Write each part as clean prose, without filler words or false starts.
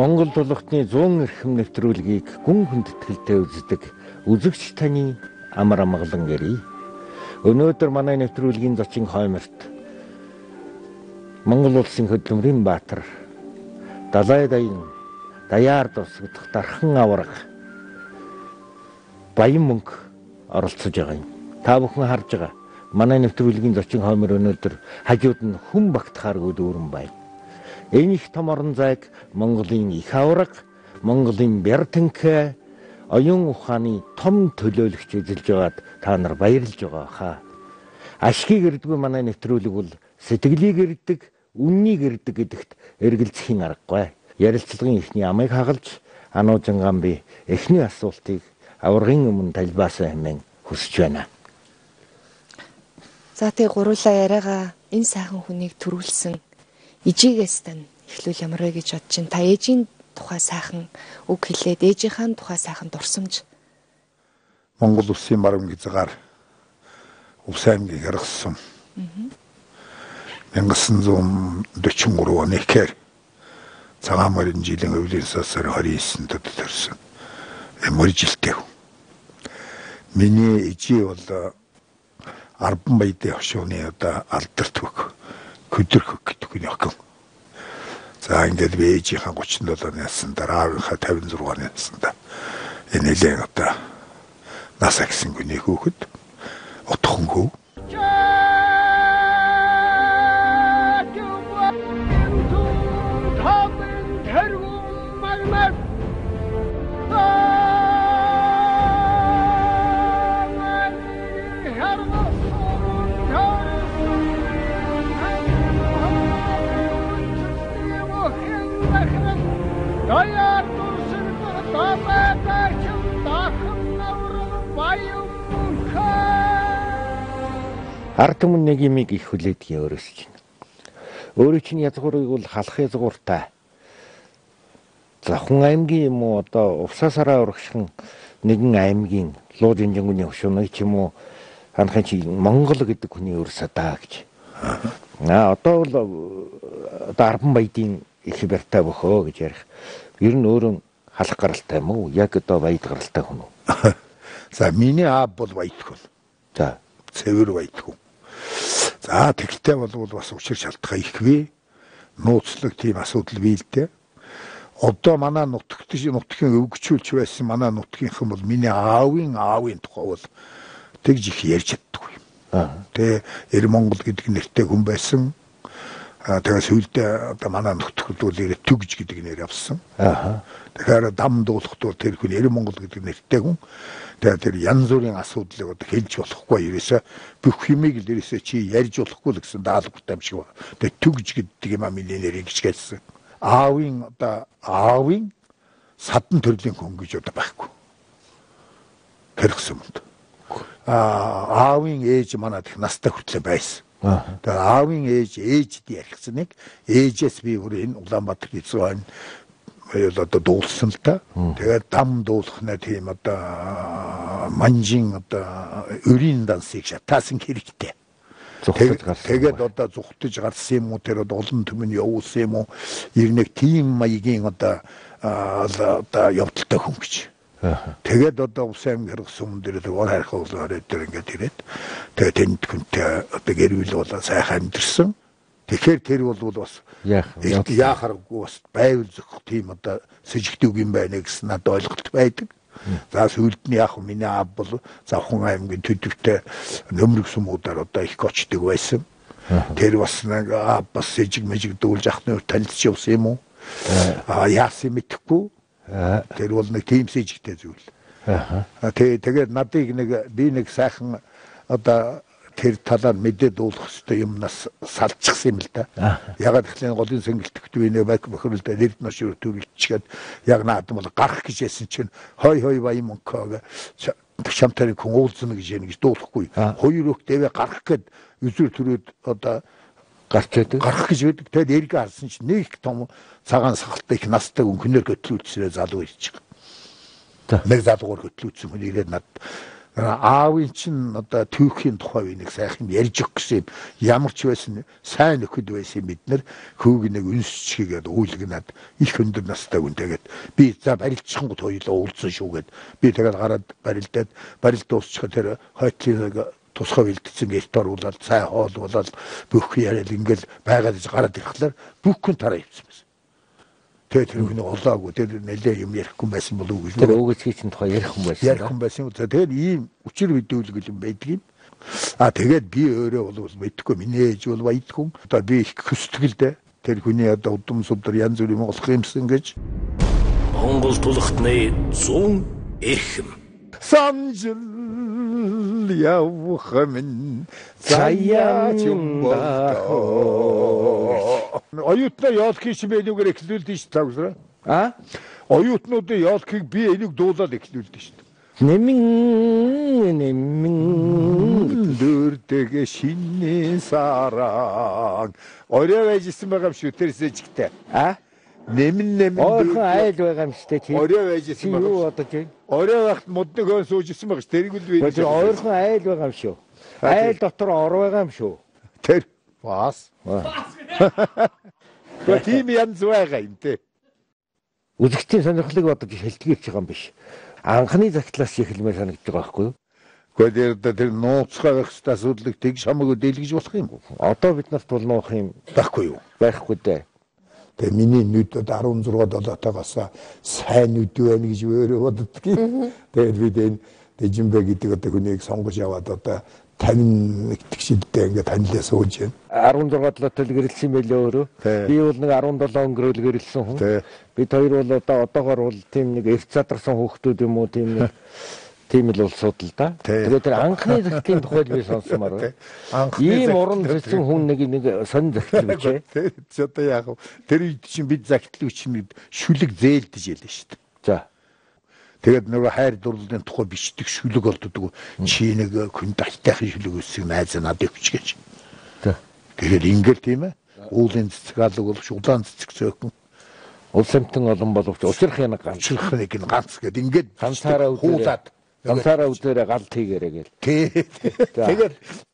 Монгол тулгын 100 эрхэм нэвтрүүлгийг гүн хүндэтгэлтэй үздэг үзэгч таны амар амгалан гэрий. Өнөөдөр манай нэвтрүүлгийн зочин хойморт Монгол улсын хөдөлмөрийн баатар Далай даян даяар дусгах дархан авраг Баян мөнгө оролцож байгаа юм. Та бүхэн харж байгаа. Манай нэвтрүүлгийн зочин хоймор өнөөдөр хажууд нь хүн багтахааргүй дүүрэн байна. Энэ их том орон зайг Монголын их авраг, Монголын бяртанка, оюун ухааны том төлөөлөгч эзэлж байгаад та нар баярлж байгаа хаа. Ашгийг ирдгүй манай нэвтрүүлэг бол сэтгэлийг ирдэг, үннийг ирдэг гэдэгт эргэлзэхийн аргагүй. Ярилцлагын эхний амыг хагалж Ануужин Гамби эхний асуултыг аврагын өмнө талбаасаа хэмээн хүсэж байна. За тэг гуруулаа яриагаа энэ сайхан хүнийг төрүүлсэн ижигээс тань эхлүүл ямар вэ гэж бодож чинь та ээжийн тухай сайхан үг хэлээд ээжийнхаа тухай сайхан дурсамж. Монгол улсын баруун хязгаар Увс аймгийг гаргасан. 1943 оны ихэр цагаан морин жилийн өвлийн сасаар 29-нд төрсөн. Моржилтэй. Миний ижи бол Арбан баядын хошууны одоо алдарт хөх хөдөрхөг гэдэг хүний охин. За ингээд би ээжийнхаа 37 насны дараа аавынхаа 56 наснда энэ нэлээд одоо насаа гисэн хүний хүүхэд отхон хөө. Ард түмэн нэг юмыг их хүлээдгийг өөрөөсч байна. Өөрөө чинь язгуурыг бол халах язгууртай. Завхан аймгийн юм уу одоо Увсаасараа урагшхан нэгэн аймгийн Луу Жинжингүний хөшөөнөй ч юм уу анхын чи Монгол гэдэг хүний өөрөөсөө даа гэж. Одоо бол Арбан баядын их барьтай бөхөө гэж ярих. Ер нь өөрөө халах гаралтай юм уу? Яг одоо баяд гаралтай хүн үү? За миний аав бол баяд хүн. За цэвэр баяд хүн. За тэгтээ бол бас учир шалтгаан ихвээ. Нууцлаг тийм асуудал бий л дээ. Одоо манай нутгийн өвгчүүлж байсан манай нутгийнхан бол миний аавын тухай бол тэгж их ярьж чаддаггүй. Тэгээ Эр Монгол гэдэг нэртэй хүн байсан. Тэгээс үлдээ одоо манай нутгад бол Түгж гэдэг нэр авсан. Тэгэхээр дам дуулахд бол тэр хүн Эр Монгол гэдэг нэртэй хүн. Тэгээ тэр янз бүрийн асуудлыг одоо хэлж болохгүй ерөөсөө бүх юмыг л ерөөсөө чи ярьж болохгүй л гэсэн даалгавартай юм шиг байна. Тэгээ Түгж гэдэг юм миний нэрийг гिचгэлсэн. Аавын садан төрлийн хүн гэж одоо байхгүй. Хэрэгсэн юм. Аавын ээж манад их настай хүртлээр байсан. Тэгээ аавын ээжд ярихсан нэг ээжээс би өөр энэ Улаанбаатар эзэн одоо дуулсан л та. Тэгээд дам дуулахна тийм одоо манжин одоо өрийн дансыг шатаасан хэрэгтэй. Тэгээд одоо зүхтэж гарсан юм уу тэр олон түмэн явуулсан юм уу ирнэг тийм маягийн одоо явдалтай хүн гэж. Тэгээд одоо Увс аймгийн хэрэгсэн хүн дээр ор харих болоод дээр ингээд ирээд тэгээд тэнд хүнтэй одоо гэрүүл болоо сайхан амьдэрсэн. Тэгэхээр тэр бол бас яахаргүй бас байвал зөх тийм одоо сэжигтэв юм байна гэсэн надад ойлголт байдаг. За сүүлд нь яг миний аав бол Завхан аймгийн төдөвтэй нөмрөг сумуудаар одоо их очдөг байсан. Тэр бас нэг бас сэжиг мэжиг дүүлж ахны танилцж явсан юм уу? Яасан мэдэхгүй. Тэр бол нэг тийм сэжигтэй зүйл. Тэгээд надыг би нэг сайхан одоо тэр талаар мэдээд дуулах хэрэгтэй юмнаас салчихсан юм л да. Ягаад гэвэл голын сэнгэлтэгт би нэг бохирлдэ нэрд машин төрүүлчихгээд яг наадам бол гарах гэж яасан чинь хой баян мөнгө шамтарыг хүн уулзна гэж дуулахгүй. Хоёр өх дэвэ гарах гээд үзүр төрөөд одоо гарч байдаг. Гарах гэж байдаг. Тэгээд эргэ харсан чинь нэг том цагаан сахалтай их настай хүн хөнөр хөтлүүлчихсээр залуу ирчих. Нэг залуугаар хөтлүүлсэн хүн ирээд над Аавын чинь одоо түүхийн тухай нэг сайхан ярьж өгөх гэсэн юм. Ямар ч байсан сайн нөхөд байсан бид нар хөөг нэг үнсчигээд үүлгнаад их өндөр настай хүнтэйгээд би за барилдчихгоо хоёулаа уулзсан шүүгээд би тэгээд гараад барилд дуусчихад тэр хойтлын тусгай бэлдсэн элтор уулаад цай хоол болоод бүх яриад ингээл байгаад гараад ирэхлээр бүх хүн тараа явсан байсан. Тэгээд тэр хүн олоогүй тэр нэлээ юм ярихгүй байсан болов уу гэж. Тэр өгөөцгийн чинь тухай ярих хүн байсан. Ярих хүн байсан. Тэгээд ийм үчир мэдүүлэг юм байдаг юм. Тэгээд би өөрөө бол мэдхгүй миний ээж бол баяд хүн. Одоо би их хүсдэгдээ. Тэр хүний одоо удам судар янз бүрийн болох юмсан гэж. Монгол тулхтны 100 эрхэм. Самжил явах минь заяа юм болоо. Оюутны яолхийг шимэлүүгээр эхлүүлдэж шүү дээ. Оюутнуудын яолхийг би энийг дуулаад эхлүүлдэж шүү дээ. Нэмэн дөрдөг шинэ саран. Орой байжсэн байгаа юм шүү тэрсэж ихтэй. Нэмэн Ойрхон айл байгаа юм шүү дээ. Орой байжсэн байгаа. Юу бодож байна? Орой байхад модны хөн суужсэн байгаа ш. Тэрийг л би. Ойрхон айл байгаа юм шүү. Айл дотор ор байгаа юм шүү. Тэр бас. Гэхдээ тийм янз байгаа юм те. Үзэгчдийн сонирхлыг бодож шилтгэж байгаа юм биш. Анхны загтлаас эхэлмээр санагдаж байгаа байхгүй юу? Гэхдээ тэр нууцгаа байх хэвээр асуудлыг тэг шамаагүй дэлгэж болох юм. Одоо бид нарт бол нуух юм Байхгүй юу? байхгүй дээ. Тэгээ миний нүдэд 16-7-оос сайн нүд байна гэж өөрөө боддгийг. Тэгээд бид энэ Дэжинбэ гэдэг одоо хүнийг сонгож яваад одоо 50 тэгшилдээ ингээд танилаа сууж байна. 16-7-т л гэрэлсэн байлээ өөрөө. Би бол нэг 17 өнгөрөөл гэрэлсэн хүн. Бид хоёр бол одоогоор бол тийм нэг эрт задарсан хүүхдүүд юм уу тийм л улсууд л да. Тэгээд тэр анхны загтлын тухайд би сонсомоор байна. Ийм уран зэлсэн хүн нэг сонин загтал бичээ. Тэгээд одоо яг тэр үед чинь бид загтлыг чинь шүлэг зээлдэж ялээ шүү дээ. За. Тэгээд нөгөө хайр дурлалын тухай бичдэг шүлэг болддог. Чи нэг хүн дайтайхан шүлэг өссөг найз надад өгч гэж. Тэгэхээр ингээл тийм ээ. Уулын цэцэг алга боловч улаан цэцэг цөөхөн. Улс амтан олон боловч учрах юм ганц ганц гэд ингээд ганцаараа хуулаад ганцаараа үзээрээ гал тийгээрээ гээл.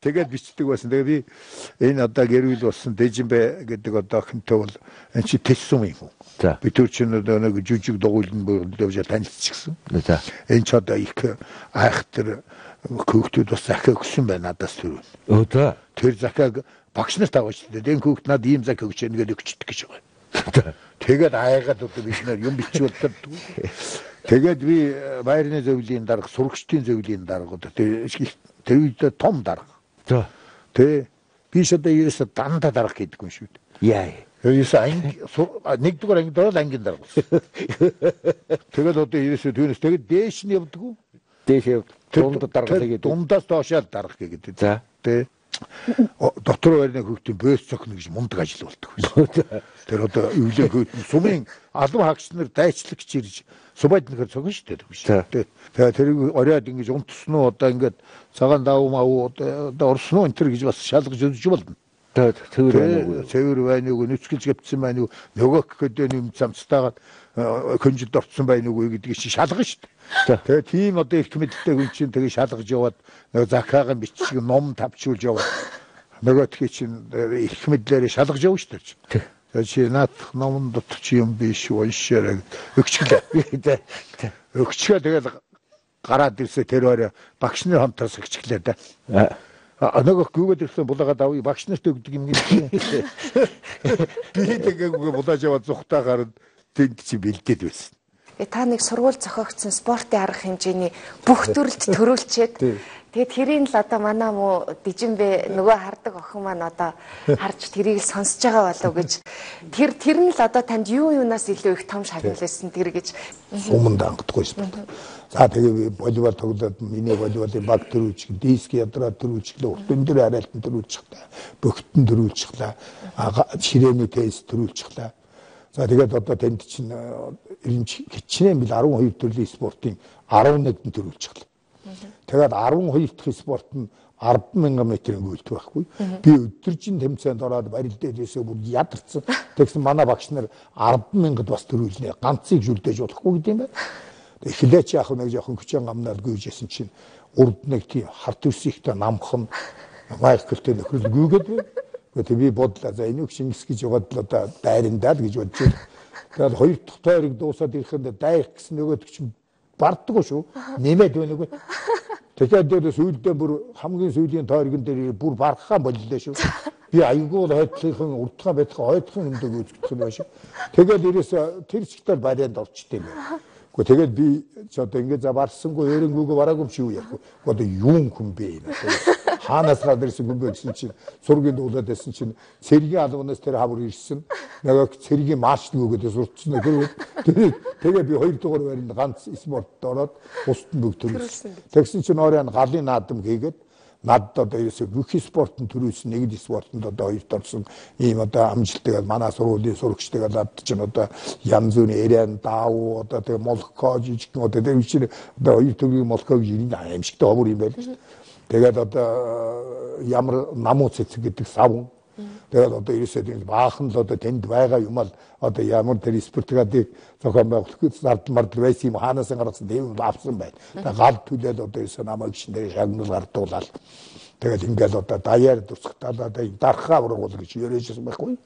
Тэгээд бичдэг байсан. Тэгээ би энэ одоо гэрүүл болсон Дэжинбэ гэдэг одоо хинтээ бол энэ чи Тэссум юм. Би тэр чинь нэг жүжиг дугуйлан боловч танилцчихсан. Энэ ч одоо их айхтар хүүхдүүд бас захиа өгсөн байна надаас тэр. Тэр захиаг багш нарт аваач дээ. Энэ хүүхд надад ийм захиа өгч яагаад өгчдөг гэж байгаа. Тэгээд аягаад одоо бид нэр юм бичүүлдэг. Тэгээд би байрны зөвлөлийн дарга, сурагчдын зөвлөлийн дарга одоо тэр үед том дарга. Тэ би ч одоо ерөөсө дандаа дарга гэдэг юм шүү дээ. Яа. Ерөөсө нэгдүгээр анги дөрөв ангин дарга. Тэгээд одоо ерөөсө түүнээс тэгээд дээш нь явдаг уу? Дээш явдаг. Дунд дарга гэдэг. Дундаас доошоо дарга гэдэг. За. Тэ дотор байрны хүүхдийн бөөс цохно гэж мундаг ажил болдог байсан. Тэр одоо өвлөө хөөтөн сумын албан хаагч нар дайчлагч ирж субайд нөхөр цогно шүү дээ. Тэгээд тэр оройд ингэж унтсноо одоо ингээд цагаан давуу мав одоо орсноо энэ төр гэж бас шалгаж үзэж болно. Цэвэр байна уу, нүцгэлж гавцсан байна уу, нөгөө гэхэд юм замцтайгаад хөнжид орцсон байна уу гэдгийг чи шалгана шүү дээ. Тэгээ тийм одоо их мэдтэй хүн чинь тэгээ шалгаж яваад нөгөө захаагаан бичиг ном тавьчулж яваад нөгөөдхий чинь их мэдлээрээ шалгаж явна шүү дээ. Тэгээ чи наадах номон дотор чи юм биш уншаарай өгчлээ. Өгчгээ тэгэл гараад ирсэ тэр орой багш нар хамтраас өгчлээ да. Нөгөө гүгээд ирсэн булаагаад авъя багш нарт өгдөг юм гэж. Би тэгээгүй булааж яваад зүхтаа гараад тэнд чи бэлдээд байсан. Та нэг сургууль зохиогдсон спортын арга хэмжээний бүх төрөлд төрүүлчихэд тэгээд тэрийг л одоо манай муу Дэжинбэ нөгөө хардаг охин маань одоо харж тэрийг л сонсож байгаа болов гэж тэр нь л одоо танд юунаас илүү их том шагнал байсан тэр гэж өмнө дангадаггүй спорт. За тэгээ волейбол тоглоод миний волейболын баг төрүүлчих, диск ядраа төрүүлчихлээ, урт өндөр арайлтан төрүүлчихлээ, бөгтөн төрүүлчихлээ, ширээний тест төрүүлчихлээ. За тэгээд одоо тэнд чинь хичнээн бил 12 төрлийн спортын 11-нд төрүүлчихлээ. Тэгээд 12 дахь спорт нь 10,000 метрийн гүйлт байхгүй. Би өдөржин тэмцээнд ороод барилдээсээ бүр ядарсан. Тэгсэн манай багш нар 10,000-д бас төрүүлнэ. Ганцыг шүлдэж болохгүй гэдэг юм байна. Эхлээч яах нэг жоохон хүчин гамнаад гүйжсэн чинь урд нэг тийм харт үсихтэй намхан Майклтэй нөхрөл гүйгээд байна. Гэхдээ би бодлоо за энийг Шингис гэж яваад л одоо дайрандаа л гэж бодож байна. Тэгээд хоёр дахь тойрог дуусаад ирэхэд дайх гэсэн нөгөөд чинь бардггүй шүү. Нэмээд байна үгүй. Тэгээд дээр сүйдээ бүр хамгийн сүүлийн тойрогн дээр бүр бархаа боллоо шүү. Би аягүй хойдлынхан урдхан байдхан хойдхан өндөг үзэгдэх юм байна шүү. Тэгээд ерөөс тэр чигтэр барианд орчтой юм байна. Тэгээд би ч одоо ингэ за барсангүй өрөнгөөгөө бараагүй юм шүү яах вэ? Одоо юун хүн бэ энэ? Хаанаас гадарсан хүн бэ гэсэн чинь сургийн дуулаад байсан чинь цэргийн албанаас тэр хавар ирсэн. Нэг цэргийн маршал өгөөд сурцсан нөхөр. Тэгээ би хоёр дугаар байранд ганц спортод ороод бусд нь бүгд төрүүлсэн. Тэгсэн чинь оройн галын наадам хийгээд надад одоо ерөөсөө бүх спортын төрүүлсэн нэг спортод одоо хоёрт орсон ийм одоо амжилттай манай сургуулийн сурагчдыг надад чинь одоо янз бүрийн эрээн даав одоо тэгээ молко жижиг одоо тэр чинь одоо хоёр төрлийн молко гэж аимшигтай ховор юм байл шүү дээ. Тэгээд одоо ямар намуу цэцэг гэдэг савн. Тэгээд одоо ерөөсөө тийм баахан л одоо тэнд байгаа юм ал одоо ямар тэр спортгадыг зохион байгуулах зардмард байсан юм хаанаас гаргасан дэв авсан байна. Тэгээд гал түлээд одоо ерөөсөө намайг шинээр шагнал гардуулаад тэгээд ингээл одоо даяар тусахтаа одоо дархаа ургуул гэж ерөөжсэн байхгүй.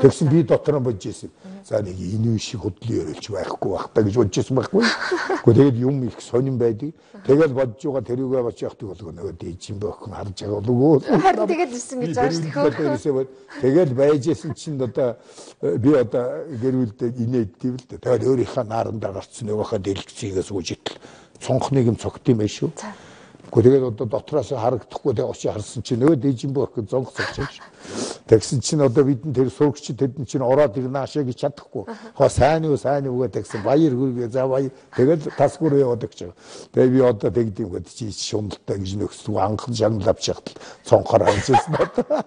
Тэгсэн би дотор нь бодож ирсэн. За нэг энэ шиг хөдлөн өрөөлж байхгүй байх та гэж бодож ирсэн байхгүй. Гэхдээ тэгээд юм их сонирн байдаг. Тэгээд бодож байгаа тэрүүгээ бочоохт болго нөгөө дийжин бохин харж байгаа болов. Харин тэгээд ирсэн гэж ааш төхөө. Тэгээд байж исэн чинь одоо би одоо гэрүүлдэ инээдtiv л дээ. Тэгээд өөрийнхөө наарандаа гарцсан нөгөөхөө дэлгэцгээс үжигдэл цонхныг юм цогт юм биш үү? Тэгээд одоо дотроос харагдахгүй тэгээ очиж харсан чинь нөгөө дийжин бохин зонх цогч. Тэгсэн чинь одоо бидний тэр сурагчид тэдэн чинь ороод ирнэ ашаа гэж чадахгүй. Хоо сайн уу гэдэгсэн баяр хүргээ за баяр. Тэгэл тасгуур яваад гэж. Тэгээ би одоо тэгдэм гээд чи шуналтай гэж нөхсөв анхан шагнал авч яхад цонхоор анзуулсан одоо.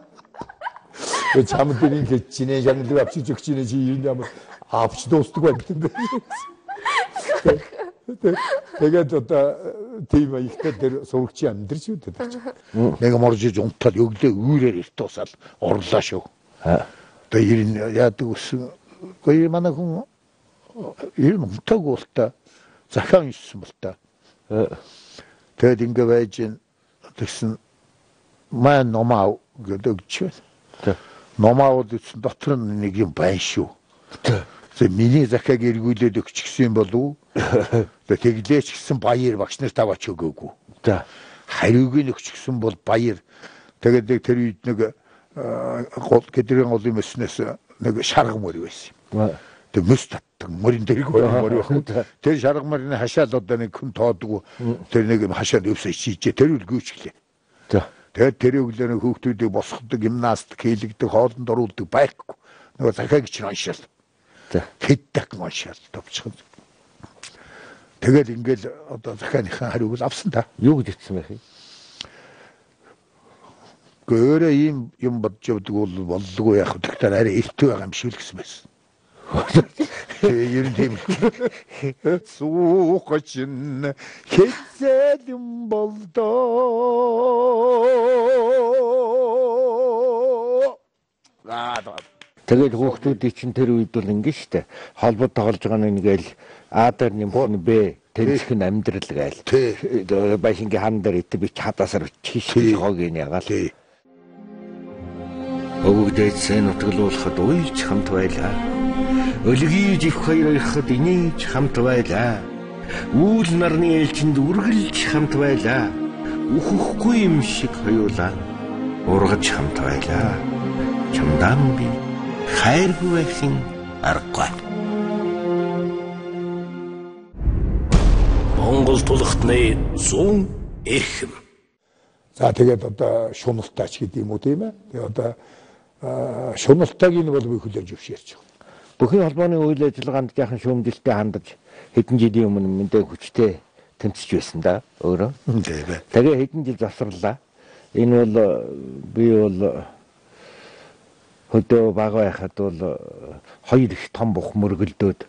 Тэг чамд энэ чинээ шагнал авчиж өгч чинээ чи юм ямар авч дуустдаг байдаг. Тэгээд одоо тийм ихтэй тэр сурагчийн амьдрч үү гэдэг чинь. Нэг моржиж унтаад өглөө үүрээр эрт тусаал орлоо шүү. Одоо ирэн яадаг өссөн. Гоё манай хүн ирэн унтааг болтой захаан ишсэн болтой. Тэгэд ингэ байж тэгсэн маань номаа гэдэг чинь. Номаауд үсэн дотор нь нэг юм байна шүү. Миний захааг эргүүлээд өгч гисэн болов. Тэглээч гисэн баяр багш нар таваач өгөөгүй. Хариуг нь өгч гисэн бол баяр. Тэгээд тэр үед нэг гэдрийн голын мэснээс нэг шарга мөр байсан. Тэг мэс татдаг мөрийн дэрэг мөр байх. Тэр шарга мөрийн хашаал одоо нэг хүн тоодгүй. Тэр нэг хашаал өвсөж чийжээ. Тэр үл гүйчлээ. Тэгээд тэр өглөө нэг хүүхдүүдийг босгодог, гимнастик хийлэгдэг, хоолнд оруулдаг байхгүй. Нөгөө захааг чинь оншаал. Хэддэг машаал товчхон. Тэгэл ингээл одоо захааныхаа хариуг авсан та. Юу гэж хэлсэн байх юм? Гөрөө ийм юм бодж явдаг бол боллгүй яах вэ? Тэгэхээр арай эртөө байгаа юм шиг л гэсэн байсан. Ер нь тийм. Суугачин хэцэл юм болдоо. Тэгээд хүүхдүүдийн чинь тэр үед бол ингэ штэ. Холбоо тоглож байгаа нэгэл А-дар нэмсэн Б тэнцэх нь амьдрал гээл. Байшингийн хан дээр итэ би чадасаар чиш хоог ин ягаал. Өвгдээд сэн утгалуулахад уйлж хамт байлаа. Өлгий жих хоёр ихад инээж хамт байлаа. Үүл нарны ээлжинд үргэлж хамт байлаа. Үхэхгүй юм шиг хоёулаа. Ургаж хамт байлаа. Чамдан би хайргүй байхын аргагүй. Монгол тулхтны 100 эрхэм. За тэгээд одоо шуналтаач гэдэг юм уу тийм ээ. Тэгээд одоо шуналтааг нь бол би хүлээж өгшөөрч байгаа. Бүхий холбооны үйл ажиллагаанд яхан шүүмжлэлтэй хандаж хэдэн жилийн өмнө мэндэ хүчтэй тэмцэж байсан да өөрөө. Тэгээ хэдэн жил завсарлаа. Энэ бол би бол хөдөө бага байхад бол хоёр их том бух мөргөлдөөд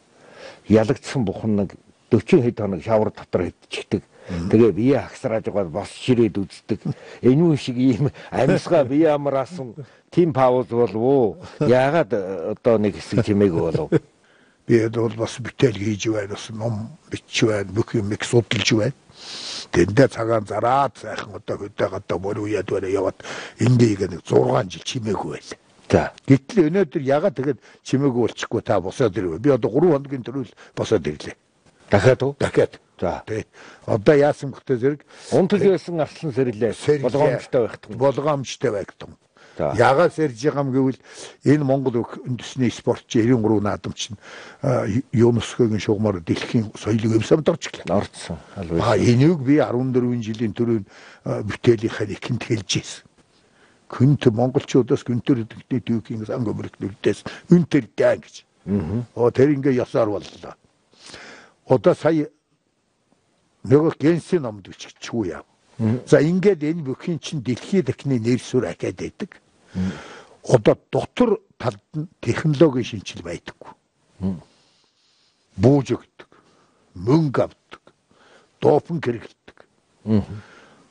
ялагдсан бухан нэг 40 хэд хоног шавар дотор хэдчихдэг. Тэгээ бие хагсрааж байгаа бос ширээд үздэг. Энэ шиг ийм амьсгаа бие амраасан тим пауз болов уу? Яагаад одоо нэг хэсэг чимээг болов? Би бол бас бүтээл хийж байна, бас ном бичиж байна, бүх юм их судалж байна. Тэндээ цагаан зараад сайхан одоо хөдөөг мөр уяад байна яваад ингээ нэг 6 жил чимээгүй байл. За. Гэтэл өнөөдөр ягаад тэгээд чимээгүй болчихгүй та босоод ирвэ? Би одоо 3 хоногийн туршид босоод ирлээ. Дахиад уу? Дахиад. За. Тэ. Одоо яасан гэхтэй зэрэг унтал байсан арслан сэрлээ. Болгоомжтой байхтун. Болгоомжтой байхтун. Яагаад сэрж байгаа юм гэвэл энэ Монгол үндэсний спортч 93 наадам чинь ЮНЕСКОгийн шугамаар дэлхийн соёлын өвсөмд орцсон. Энийг би 14 жилийн турийн бүтээлийнхаа нэгэнд хэлж ирсэн. Күнт монголчуудаас гүнтэр өдөртний дүүхийн сан гомөрхнүүдээс үнтэр дан гэж. Тэр ингээ ясаар боллоо. Одоо сая нөгөө генсийн номд биччихгүй яав. За ингээд энэ бүхний чинь дэлхийн техникийн нэр суурь ахаад байдаг. Одоо дотор талд нь технологийн шинжил байдаггүй. Бууж өгдөг, мөнгө авдаг, допинг хэрэглэдэг.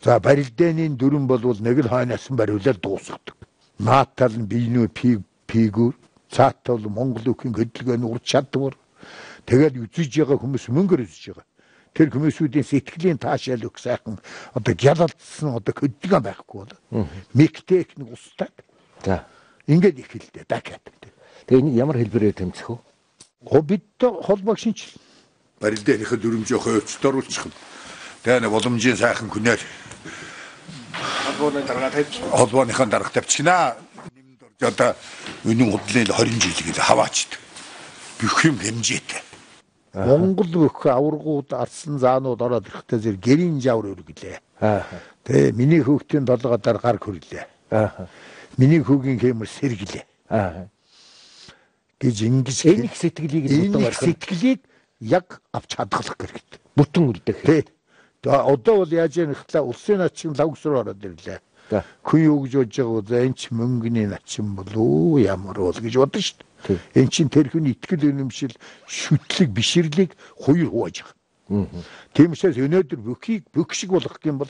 За барилдааны дүрэн болвол нэг л хойноос нь бариулаад дуусгадаг. Наатал нь биенүү фигүр, цаатал Монгол үхийн хөдөлгөөний урд чадвар. Тэгээд үзэж байгаа хүмүүс мөнгөөр үзэж байгаа. Тэр хүмүүсүүдийн сэтгэлийн таашаал өгөх сайхан одоо гялалдсан одоо хөдөлгөөн байхгүй бол мектек нэг устдаг. За. Ингээд их хэлдэг дахиад. Тэгээ энэ ямар хэлбэрээр тэмцэх вэ? Бид холбоог шинжил. Барилдааныхаа дүрмжийн хувьцд оруулчих юм. Тэгээ нэг боломжийн сайхан күнээр холбооныхаа дарга тавьчихна. Нэмд орж одоо өнөө худлын 20 жилийг хаваачдаг. Бүх юм хэмжээтэй. Монгол бүх аваргууд арсан заанууд ороод ирэхдээ зэрэг гэрийн жавар өргөлээ. Тэгээ миний хүүхдийн толгойдоор гар хөрлөө. Миний хүүгийн хэмэр сэргэлээ. Гэж ингэж энэ сэтгэлийг яг авч хадгалах хэрэгтэй. Бүтэн үлдэх. Одоо бол яаж яах вэ? Улсын начин лавгсруу ороод ирлээ. Хүн юу гэж бодож байгаа вэ? Энэ ч мөнгөний начин болов ямар бол гэж бодсон шүү дээ. Энэ чинь тэр хүний итгэл үнэмшил, шүтлэг, бишрлийг хоёр хувааж байгаа. Тийм учраас өнөөдөр бүхийг бүх шиг болгох юм бол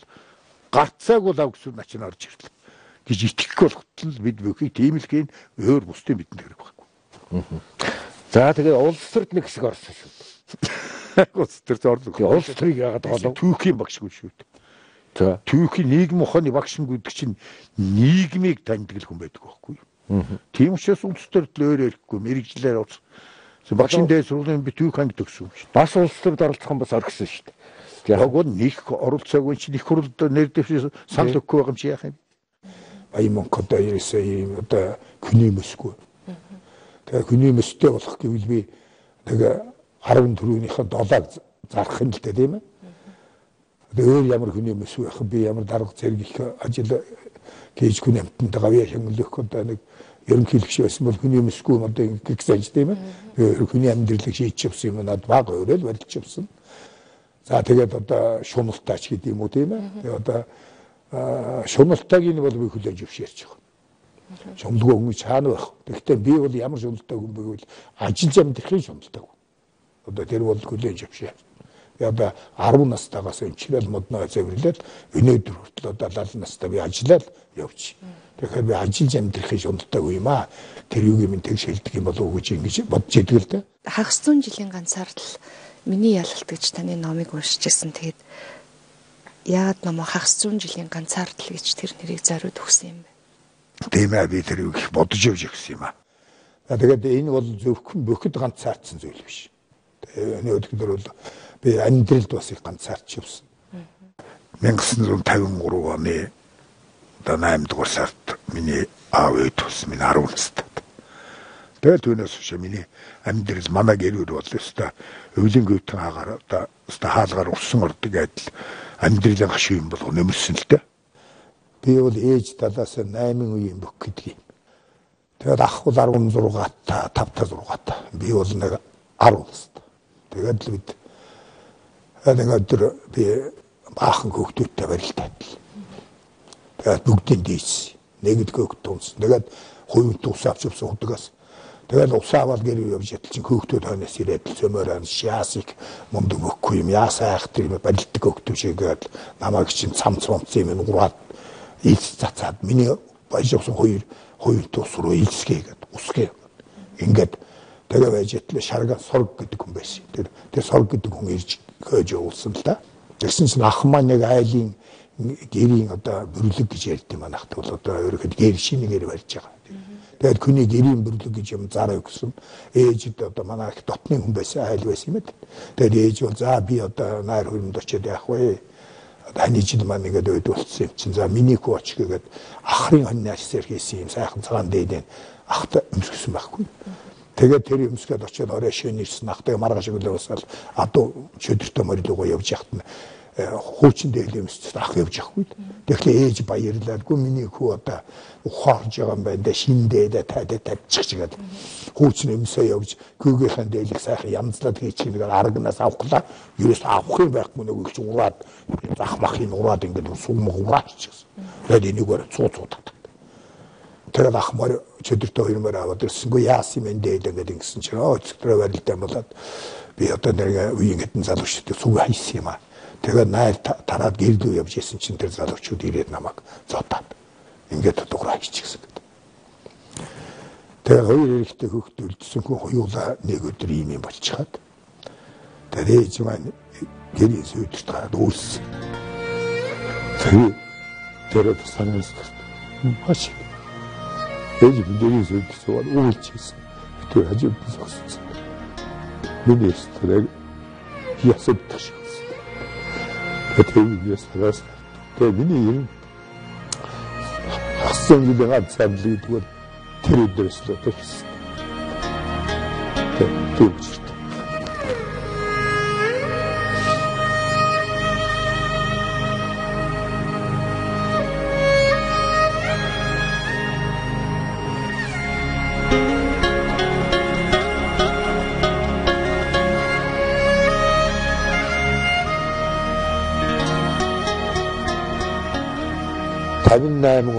гарцааг бол лавгсруу начин орж ирлээ. Гэж итгэхгүй болгоход л бид бүхийг тийм л хийн өөр бусдын бидэнд хэрэг байхгүй. За тэгээ улс төрд нэг хэсэг орсон шүү. Улс төрд орлоо. Улс төрийг яагаад голов? Түүхийн багшгүй шүү. За түүхийн нийгэм ухааны багш гэдэг чинь нийгмийг таньдаг хүн байдаг байхгүй юу? Тийм учраас улс төрд л өөр ярихгүй мэрэгжлээр улс багшийн дээд сургуулийн би түүх анги төгсөн шүү. Бас улс төрд оролцох юм бас оргисон шүү. Яг гоо нэг оролцоогүй чинь их хурлд нэр дэвшээ санал өгөхгүй байгаа юм чи яах юм? Айманкода ерөөсөө одоо хүний мэсгүй. Тэгээ хүний мэстэй болох гэвэл би тэгээ 14-ийнхээ 7-аг зарах юм л дээ тийм ээ. Тэгээ өөр ямар хүний мэс байх би ямар дарга зэрэг их ажил хийж хүн амтанд гавья хэмлэх одоо нэг ерөнхийлөгч байсан бол хүний мэсгүй одоо ингэх гэж тийм ээ. Хүний амьдралыг шийдчихсэн юм надад баг өөрөө л барилчихсан. За тэгээд одоо шуналтаач гэдэг юм уу тийм ээ. Тэгээ одоо шуналтааг нь бол би хүлээж өвшөөрч байгаа. Шуналгүй хүн чаана байх. Тэгэхдээ би бол ямар шуналтаг хүн бэ гэвэл ажил амьдрахын шуналтаг. Одоо тэр бол хүлээж өвшөө. Одоо 10 настайгаас өнчрөл модноо зэвэрлээд өнөөдөр хүртэл одоо 70 настай би ажиллаад явж. Тэгэхээр би ажил амьдрахын шуналтаг юм аа. Тэр юу юм тэг шилдэг юм болов уу гэж ингэж бодож идэг л дээ. Хагас 100 жилийн ганцаар л миний ялалт гэж таны номыг уншижсэн. Тэгээд яад ном хагас 100 жилийн ганцаар л гэж тэр нэрийг зориуд өгсөн юм бэ? Тийм ээ би тэр их бодож явж өгсөн юм аа. Тэгээд энэ бол зөвхөн бөхөд ганцаардсан зүйл биш. Өнөөдөр бол би амьдралд бас их ганцаарч явсан. 1953 оны одоо 8 дугаар сард миний аав ээж тус миний 10 настай. Тэгээд түүнээс хойш миний амьдрал манай гэр бүл бол өстой өвлийн гүйтэн хагаар одоо өстой хаалгаар усан ордог адил амьдралын гашуун юм болго нэмэрсэн л дээ. Би бол ээж талаас 8 үеийн бүх гэдэг юм. Тэгээд ах бол 16 та 5 та 6 та. Би бол нэг 10 настай. Тэгээд л бид нэг өдөр би баахан хөвгтүүдтэй барилдаад л. Тэгээд бүгдийн дийс нэгд хөвгт тунс. Тэгээд хувь тус авч явсан удагаас. Тэгээд усаавал гэр явж ятал чинь хөвгтүүд хойноос ирээд л зөмөр шаасыг мундаг өгөхгүй юм. Яасаа айх тэр барилдаг хөвгтүүд шигээд намайг чинь цамц юм ураад ийц цацаад миний баяжсан хоёр тус руу ийцгээгээд усгээ. Ингээд Тэгээ байж итлээ Шарган Сорг гэдэг хүн байсан. Тэр Сорг гэдэг хүн ирж хөөж явуулсан л да. Тэгсэн чинь ах маань нэг айлын гэрийн одоо бүрлэг гэж ярьд юм анахт бол одоо өөрөөр гэр шинэгээр барьж байгаа. Тэгээд хүний гэрийн бүрлэг гэж юм зараа өгсөн. Ээжид одоо манай их дотны хүн байсан, айл байсан юм ээ. Тэгээд ээж бол за би одоо найр хөрөнд очиод яах вэ? Ханы жил маань ингээд өд болчихсон юм чинь. За миний хүү оч гэгээд ахрын хоньнаас хийсэн юм сайхан цагаан дээдэн ахта өмсгсөн байхгүй. Тэгээд тэр өмсгөөд очиод орой шөнө ирсэн ах тэгээ маргааш өглөөсөө адуу чөдөртөө морилгоо явж яхад нь хуучин дээлэмс ах явж явахгүй. Тэгэхээр ээж баярлалгүй миний хүү одоо ухаарж байгаа юм байна да шиндээ тайдаа тавьчих чигээд хуучин өмсөө явж гүгийнхэн дээлийг сайхан янзлаад хийчихнэгээр арганаас авахлаа. Юус авах юм байхгүй нэг ч ураад зах махын ураад ингээд сум ураачихсан. Тэгээд энийгээр цууцуудаад. Тэгээд ах мөр чөдөртөө хоёрмаар аваад ирсэнгүй яасан юм дээд ингээд ингэсэн чинь өцгөрөө барилдаа болоод би одоо нэг үеийн хэдэн залуучуудыг сүг хайсан юм аа. Тэгээд найр тараад гэрдүү явж исэн чинь тэр залуучууд ирээд намайг зодаад ингээд дуурай хийчихсэн гэдэг. Тэгээд хоёр эрэгтэй хүүхэд үлдсэн хүн хоёулаа нэг өдөр ийм юм болчиход. Тэгээд ээж маань гэрийн сүйдэрт гараад үйлсэн. Тэр санаас маш ээж бидний сүйдэрт суугаад үйлчихсэн. Тэр хажууд зогссон. Миний стрэг ясагдчих. Тэгээд ясагаас тэгээд миний юм хасан гэдэг ганцаардлыг зүгээр тэр өдрөөс л тэгсэн. Тэгээд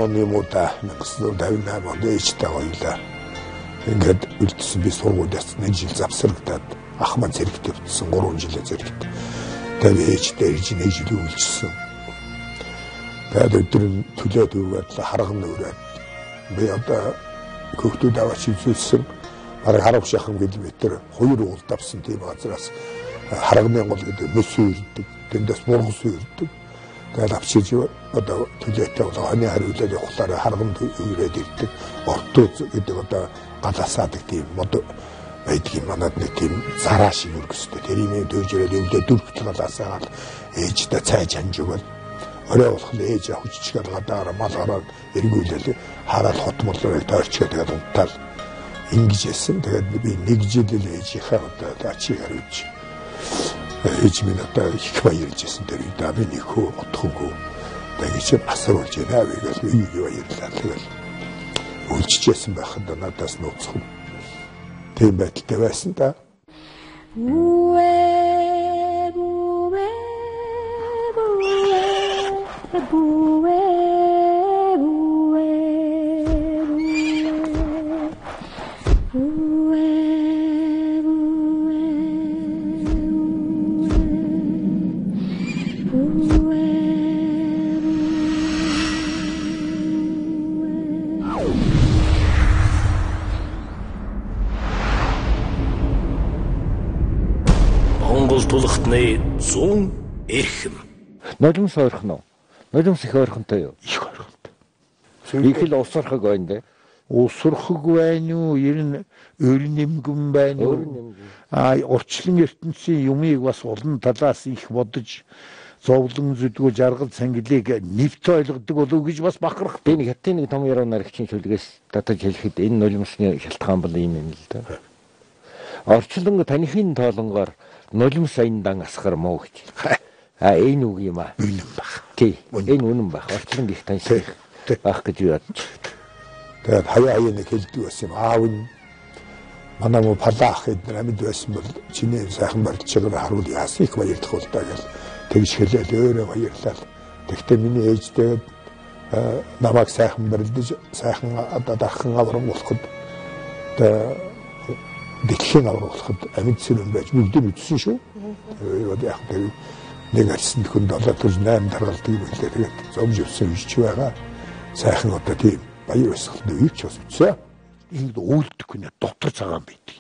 оны муута 1958 онд ээжтэй хоёлаа ингээд үлдсэн би сургуулиас нэг жил завсрагдаад ах маань зэрэгтэй бүтсэн 3 жилээ зэрэгтэй. Тэгээд ээжтэй ирж нэг жил үлдсэн. Тэгээд өдөр төлөөд өгөөд харган нүрээд би одоо хүүхдүүд аваач үзүүлсэн бараг 10 шахан километр хоёр уулд авсан тийм газраас харганы гол гэдэг мөс үрдэг. Тэндээс мургас үрдэг. Тэгээд авчиж одоо төлөөтэй бол хоны хариулаад явахлаараа харганд үрээд ирдэг. Ортууд гэдэг одоо галаасаадаг тийм мод байдгийн манад нэг тийм зараа шиг өргөстэй. Тэрийг дөржирээд өвдөө дөрвт галаасаа ээжтэй цайж ханж өгөөл. Орой болох ээж авчичгээд гадаараа мал хараад эргүүлэл хараад хот молрыг тойрчгээд тэгээд унтаал ингэж яасан. Тэгээд би нэг жил л ээжийнхээ одоо ачиг хариулж ээж минь одоо их баярлжсэн тэр үедээ миний хөө отхоггүй тэгэж асруулж байна гэвэл юу баярлаа тэгэл үлчижсэн байхад надаас нууцхан тийм байдалтай байсан да. Тулхтны 100 эрхэм. Нулимс ойрхон уу? Нулимс их ойрхонтой юу? Их ойрхонтой. Их л усрахаг байна дээ. Усрахаг байна уу? Ер нь өр нэмгэн байна уу? Урчлан ертөнцийн юмыг бас олон талаас их бодож зовлон зүдгүү жаргал цангилыг нэвт ойлгодог болов гэж бас бахарх. Би нэг хятадын нэг том яруу наригчийн шүлгээс татаж хэлэхэд энэ нулимсны шалтгаан бол ийм юм л да. Орчлон таныхын тоолонгоор нулимс аяндан асгар муу гэж. Энэ үг юм аа. Үнэн баг. Тий. Энэ үнэн баг. Орчлон их таньсан байх гэж бодож. Тэгээд хаяа нэг хэлдэг байсан юм. Аав нь манай мө палаах эдгээр амьд байсан бол чиний сайхан барьж байгаа харуул яасан их баярлах бол таа гэж тэгж хэлээд өөрөө баярлал. Тэгтээ миний ээжтэй намайг сайхан барьж сайхан одоо дархан авраг болоход дэлхийн авраг болоход амьд сэрэн байж бүгд үтсэн шүү. Яг тэр нэг арьсан хүнд 7-8 даргалдаг юм лээ. Тэгээд зовж өссөн ич байгаа. Сайхан одоо тийм баяр өсгөлд үеч бас үтсэн. Ингээд үйлдэхгүй нэ дотор цагаан байдаг.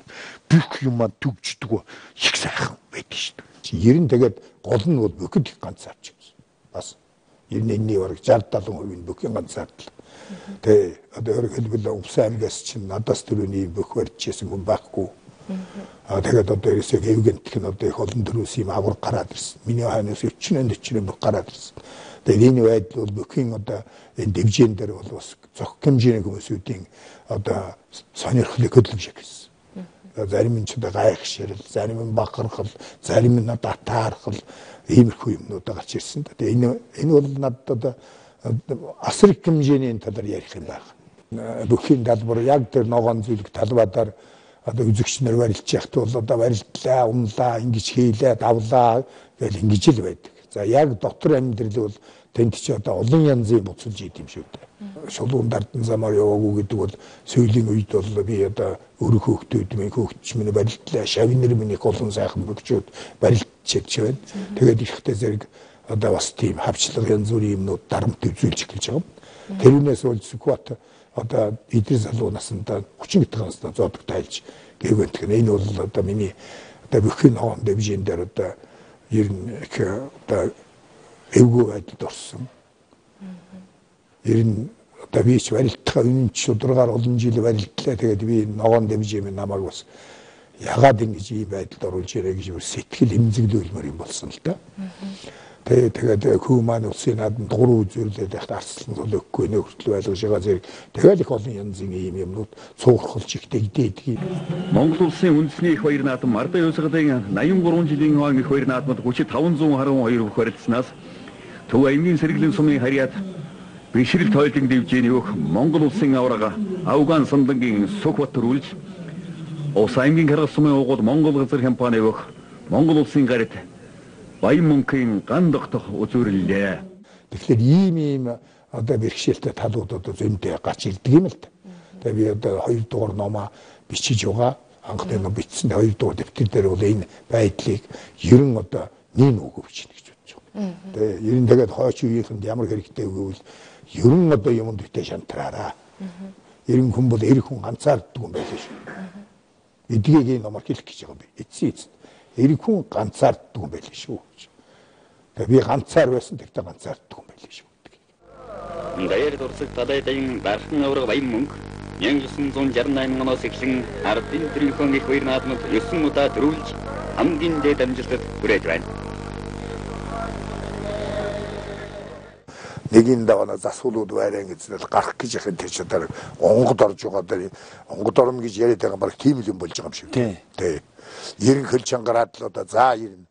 бүх юмаа төгждөг их сайхан байдаг шүү дээ. Ер нь тэгээд гол нь бол бүхэд их ганц авч байсан. Бас ер нь энэний бараг 60-70% нь бүхэн ганц автлаа. Тэгээ одоо өөрөөр хэлбэл Увс аймгаас чинь надаас төрөний бүх барьжсэн хүн байхгүй. Тэгээд одоо ерөөсөө эвгэнтх нь одоо их олон төрөөс юм авар гараад ирсэн. Миний ханаас 40-40 бүх гараад ирсэн. Тэгээд энэ байдал бол бүхэн одоо энэ дэвжэн дээр бол бас зөх хэмжээний хүмүүсүүдийн одоо сонирхлыг хөдөлмж гэсэн. Зарим нь ч одоо гайхширал, зарим нь бахархал, зарим нь одоо таархал иймэрхүү юмнууд гарч ирсэн. Тэгээд энэ бол надад одоо асар их хэмжээний талаар ярих юм байна. Бүхийн талбар яг тэр ногоон зүйлэг талбайдаар одоо үзэгчнэр барилж яхад бол одоо барилдлаа, унлаа, ингэж хийлээ, давлаа гэл ингэж л байдаг. За яг дотор амьдрал бол тэнд чи одоо олон янзын буцалж идэм шүү дээ. Шулуун дардан замаар яваагүй гэдэг бол сүүлийн үед бол би одоо өрх хөөхтүүд минь хөөхч минь барилдлаа, шавнэр минь олон сайхан бөгчүүд барилдчихж байна. Тэгээд ихтэй зэрэг одоо бас тийм хавчлага янз бүрийн юмнууд дарамт үзүүлж эхэлж байгаа юм. Тэрнээс бол Сүхбаатар одоо эдгээр залуу насндаа 30 гэт насндаа зодог тайлж гэвэн тэгэхээр энэ бол одоо миний одоо бүхэн ногоон дэвжин дээр одоо ер нь одоо эвгүй байдалд орсон. Ер нь одоо би ч барилтгаа үнэн шударгаар олон жил барилтлаа. Тэгээд би ногоон дэвжин намайг бас ягаад ингэж ийм байдалд оруулж ирээ гэж сэтгэл эмзэглүүлмээр юм болсон л да. Тэгээд хүү маань улсын наадам дугуй үзүүлээд байхад арслан төлөхгүй нэ хүртэл байлгаж байгаа зэрэг тэгээд их олон янзын ийм юмнууд цуурхалж ихтэй идээдэг. Монгол улсын үндэсний их баяр наадам Мардан Явсгалын 83 жилийн он их баяр наадамд 3512 бүх барилдсанаас Төв аймгийн сэргэлийн сумын харьяат бишрэл тойлын дэвжээний өөх Монгол улсын аврага Авган Сандангийн Сүхбаатар үлж Увс аймгийн харгас сумын угууд Монгол газар компани өөх Монгол улсын гарит Баян мөнхийн ган дохтох үзүүрлээ. Тэгэхээр ийм одоо бэрхшээлтэй талууд одоо зөндөө гарч ирдэг юм л та. Тэгээ би одоо 2 дугаар номоо бичиж байгаа. Анхны ном бичсэн 2 дугаар дэвтэр дээр бол энэ байдлыг ерөн одоо нэм өгөө бичнэ гэж бодож байгаа. Тэгээ ерөн тэгээд хойч үеийнхэнд ямар хэрэгтэй өгөөл ерөн одоо юмд үтэй шантраараа. Ерөн хүн бол эр хүн ганцаарддаг юм байлаа шүү. Эдгийг энэ номоор хэлэх гэж байгаа би. Эцсийн эрэг хүн ганцаарддаг юм байлээ шүү. Тэгээ би ганцаар байсан тэгтээ ганцаарддаг юм байлээ шүү. Даяар дурсаг талайдын бархан авраг баян мөнх 1968 оноос эхлэн ардын тэрхүүн их баяр наадамд 9 удаа төрүүлж хамгийн дээд амжилтад хүрээж байна. Нэгэн давана засуулууд байран гэснээр гарах гэж яхад тэр чадаар онгод орж байгаа дээр онгод орно гэж яриад байгаа баг тийм л юм болж байгаа юм шиг. Тий. Ерэн хөл чангараад л одоо за ерэн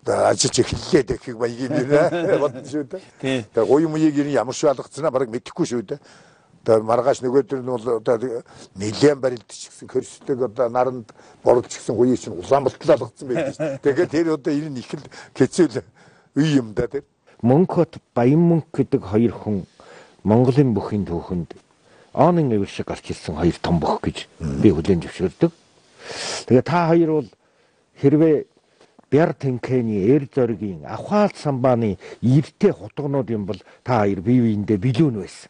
ажиллаж эхэллээ гэх баягийн нэрээ бодсон шүү дээ. Тэгээ гоё мууийг ерэн ямар шиг алгацснаа баг мэдэхгүй шүү дээ. Тэгээ маргааш нөгөөдөр нь бол одоо нэлээд барилдчихсан хөрслөг одоо наранд борлуулчихсан гоё чинь Улаанбаатар алгацсан байдаг шүү дээ. Тэгэхээр тэр одоо ерэн их л хэцүү үе юм да тэр. Мөнхөт Баян мөнх гэдэг хоёр хүн Монголын бүхийн түүхэнд онын эвэр шиг гарч ирсэн хоёр том бүх гэж би хүлээн зөвшөөрдөг. Тэгээ та хоёр бол хэрвээ Бяр Тэнхэний эр зоригийн Авхаал самбааны эртээ хутгнууд юм бол та хоёр бие биендээ билүүн байсан.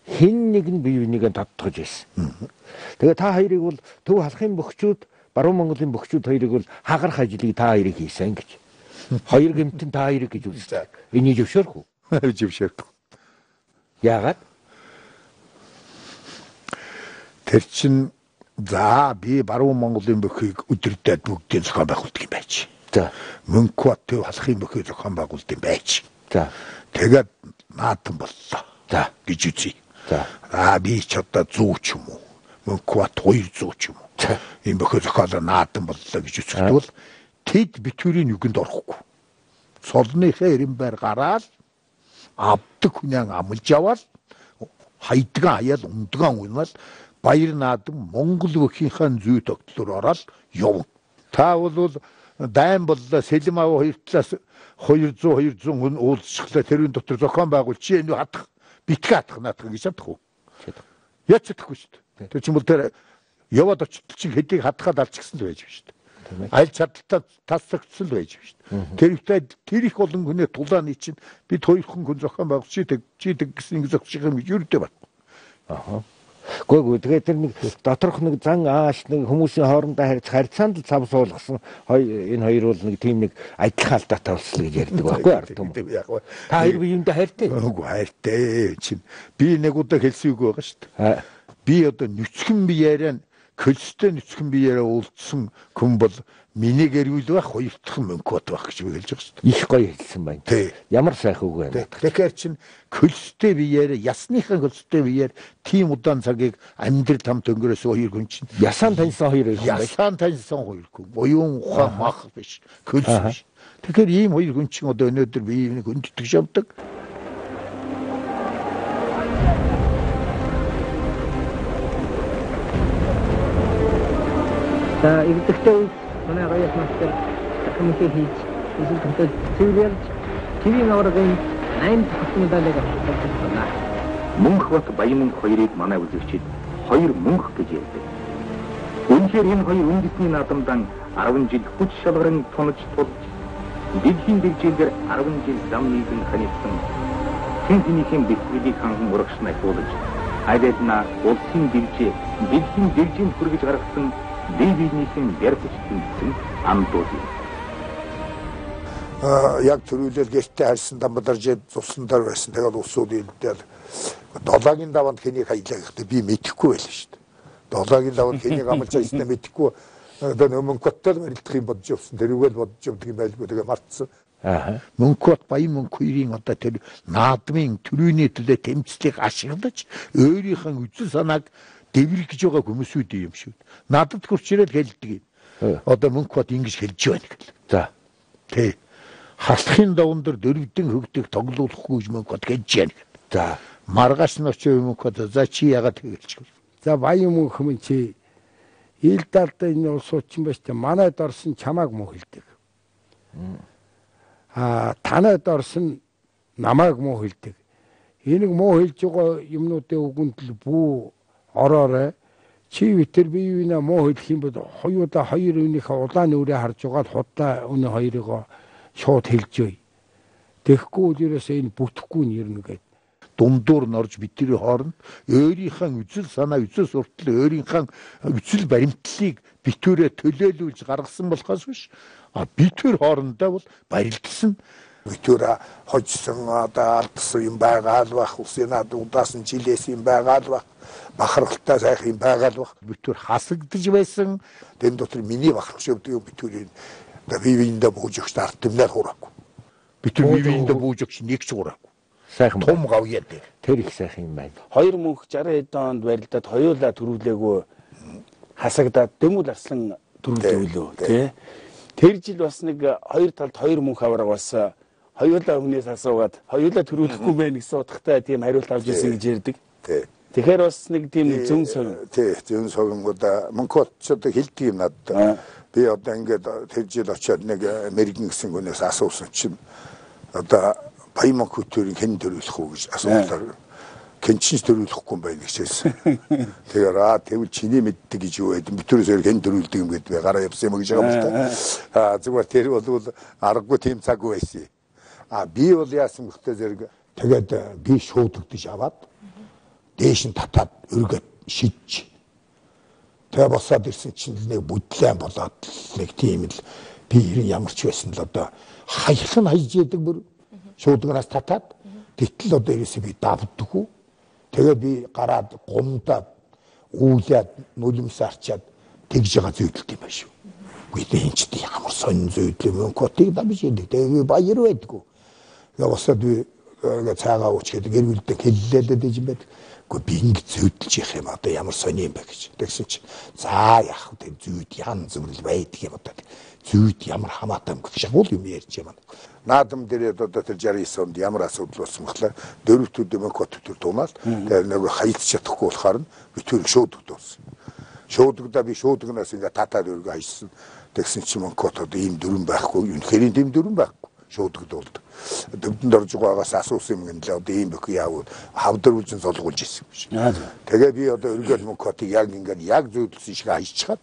Хэн нэг нь бие бинийгээ тодтогж байсан. Тэгээ та хоёрыг бол Төв халахын бөхчүүд, Баруун Монголын бөхчүүд хоёрыг бол хагарах ажлыг та хоёрыг хийсэн гэж. Хоёр гэмтэн та хоёрыг гэж үздэг. Энийг зөвшөөрөх үү? Зөвшөөрөх. Яагаад? Тэр чин за би Баруун Монголын бөхийг өдөртөд бүгдийг зохион байгуулдаг юм байж. За. Мөнхбат Төв халахын бөхийг зохион байгуулдаг юм байж. За. Тэгээд наадам боллоо. За гэж үзье. За. Би ч одоо 100 ч юм уу. Мөнхбат 200 ч юм уу. Ийм бөхөө зохиолоо наадам боллоо гэж үзэхдээ бол тэд битүүрийн үгэнд орохгүй. Солныхаа эрен байр гараад авдаг хүнээ амлж аваад хайдгаа хаяал ундгаа уйнал баяр наадам Монгол бүхийнхээ зүй тогтлоор ороод яв. Та бол дайм боллоо Сэлэм аав хоёр талаас 200 хүн уулзчихлаа тэрийн дотор зохион байгуул чи энэ хатах битгэ хатах наадах гэж чадах уу? Яц чадахгүй шүү дээ. Тэр чинь бол тэр яваад очтол чи хэдийг хатгаад алчихсан л байж шүү дээ. Аль чадaltaа тасцагдсан л байж шүү дээ. Тэр их олон хүний тулааны чинь бид хоёр хүн зохион байгуулж чи гэсэн ингэ зогсчих юм гэж юрдээ байна. Гүйгүй тэгээд тэр нэг доторх нэг зан ааш нэг хүмүүсийн хоорондоо харьцаанд л цав суулгасан энэ хоёр бол нэг тийм нэг адилхан алдаатай болчихлоо гэж ярьдаг байхгүй ард юм. Та хоёр биеиндээ хайртай. Үгүй хайртай чинь. Би нэг удаа хэлсэн үг байгаа шүү дээ. Би одоо нүцгэн биеэрээ көлстэй нүцгэн биеэрээ уулзсан хүн бол миний гэрүүл байх хоёр дахь Мөнхбат байх гэж би хэлж байгаа шүү дээ. Их гоё хэлсэн байна. Ямар сайхан үг байна. Тэгэхээр чинь көлстэй биеэрээ ясныхан көлстэй биеэр тийм удаан цагийг амьдрал хамт өнгөрөөсөн хоёр хүн чинь ясаан таньсан хоёр хүн байна. Ясаан таньсан хоёр хүн. Буюун ухаан мах биш. Көлс биш. Тэгэхээр ийм хоёр хүн чинь одоо өнөөдөр биеийг хүндэтгэж явдаг. За игдэгтэй манай гаяс мастер комитет хийж эсвэл зөвлөж TV аврагын 8 дахь медалийг авсан байна. Мөнхбат Баян хоёрыг манай үзэгчид хоёр мөнх гэж ярьдаг. Үнэхээр энэ хоёр үндэсний наадамдан 10 жил хүч шалгаран тунаж тулж дэлхийн дэвжээлээр 10 жил зам нийгэн ханиусан тэнхнийхэн бэлтгэлийг ханган урагш найтуулж хайдна улсын дэвжээ дэлхийн дэвжээнд хүргэж гаргасан дэвийнийхэн бэр хүчтэн амдууд юм. Яг төрүүлэл гэртээ харьсан дамбадаржээ цусан дор байсан. Тэгээд усууд илдээд долоогийн даванд хэнийг хаялаа гэхдээ би мэдэхгүй байлаа шүү дээ. Долоогийн даванд хэнийг амлаж байснаа мэдэхгүй. Одоо Мөнхбаттай барилдах юм бодож явсан. Тэрүүгээр бодож явдаг юм байлгүй. Тэгээ мартсан. Мөнхбат Баян мөнх хоёрын одоо тэр наадмын төрөний төлөө тэмцлийг ашиглаж өөрийнхөө үзэл санааг дэврэх гэж байгаа хүмүүсүүд юм шүү. Надад хурч ирээд хэлдэг юм. Одоо Мөнхбат ингэж хэлж байна гэл. За. Тэ. Хаслахын даван дээр дөрвдөн хөгдөх тоглоулахгүй гэж Мөнхбат хэлж байна. За. Маргааш нь очив Мөнхбат за чи яагаад тэгэрч. За Баян мөнх юм чи ил далдаа энэ улсуучин байж та манайд орсон чамааг муу хэлдэг. Танайд орсон намайг муу хэлдэг. Энийг муу хэлж байгаа юмнуудын үгэнд л бүү ороорой. Чи витер биевина муу хэлэх юм бол хоёудаа хоёр үнийхээ улааны үрээ харж байгаа л худаа өнөө хоёрыгоо шууд хэлж бай. Тэгэхгүй л ерөөсөө энэ бүтэхгүй нь ирнэ гэдэг. Дундуур норж бидний хооронд өөрийнхөө үзэл санаа үзэл суртал өөрийнхөө үзэл баримтлалыг битүүрээ төлөөлүүлж гаргасан болохоос биш битүүр хоорондоо бол барилдсан битүүрээ хожсон одоо алдсан юм байгаа л бах усын над удаасан жилээс юм байгаа л бах бахархалтай сайхан юм байгаа л бах битүүр хасагдж байсан тэн дотор миний бахархш өвдөг битүүрийн одоо бивиндээ бууж өгч ард түмнэр хураагүй битүүр бивиндээ бууж өгч нэг ч хураагүй сайхан том гавьяа дээр тэр их сайхан юм байна. Хоёр мөнх 60 хэд онд барилдаад хоёулаа төрүүлээгөө хасагдаад дөмөл арслан төрүүлэвлөө тий. Тэр жил бас нэг хоёр талд хоёр мөнх авраг бас хоёулаа хүнээс асуугаад хоёулаа төрүүлэхгүй байх гэсэн утгатай тийм хариулт авч ирсэн гэж ярьдаг. Тий. Тэгэхээр бас нэг тийм зүүн совин. Тий, зүүн совингуудаа Мөнхбат ч одоо хэлдэг юм надад. Би одоо ингээд тэр жил очиод нэг Америкийн гэсэн хүнээс асуусан чинь одоо Баян мөнх төрийн хэн төрүүлэх үү гэж асуулаар кэнчинс төрүүлэхгүй юм байна гэж хэлсэн. Тэгэхээр тэгвэл чиний мэддэг гэж юу байд. Битүүрээс хэн төрүүлдэг юм гэдэг би гараа явсан юм гэж байгаа юм л та. Зүгээр тэр бол аргагүй тийм цаг байсан. Би бол яасан гэхтээ зэрэг тэгээд би шуудагдаж аваад дээш нь татаад өргөд шидж. Тэгээ босоод ирсэн чинь нэг бүдлэн болоод нэг тийм л би ямар ч байсан л одоо хаяхан хайж яадаг бүр шуудгаас татаад тэтэл одоо ерөөсөө би давдаггүй. Тэгээ би гараад гомдаад үүлээд нулимс арчаад тэгж байгаа зүйдэлт юм байна шүү. Үгүй энэ ч ямар сонин зүйдэл юм Мөнхбатыг давж яадаг. Тэгээ баяр байдгүй. Тэгээ босоод би цаагаа уучгээд гэр бүлдээ хэллээлээд юм байдаг. Гэхдээ би ингэ зүйдэлж явах юм одоо ямар сони юм бэ гэж. Тэгсэн чинь за яах вэ зүйд янз бүр л байдаг юм одоо. Зүйд ямар хамаатай юм гэж шагуул юм ярьж юм. Наадам дээр одоо тэр 69 онд ямар асуудал болсон бэхлээр дөрөвтүүд Мөнхбат төр дуунаад тэр нэг хаялж чадахгүй болохоор нь битүүр шуудаг дууссан. Шуудагдаа би шуудагнаас ингээ татаад өргө хайсан. Тэгсэн чинь Мөнхбат одоо ийм дөрөн байхгүй үнэхээр ийм дөрөн байхгүй шуудагдуулдаг. Дөвдөнд орж байгаагаас асуусан юм гэнэ л одоо ийм бэх яав хавдруулж золгуулж ирсэн юм шиг. Тэгээ би одоо өргөөл Мөнхбатыг яг ингээ яг зүйдлсэн шиг хайчаад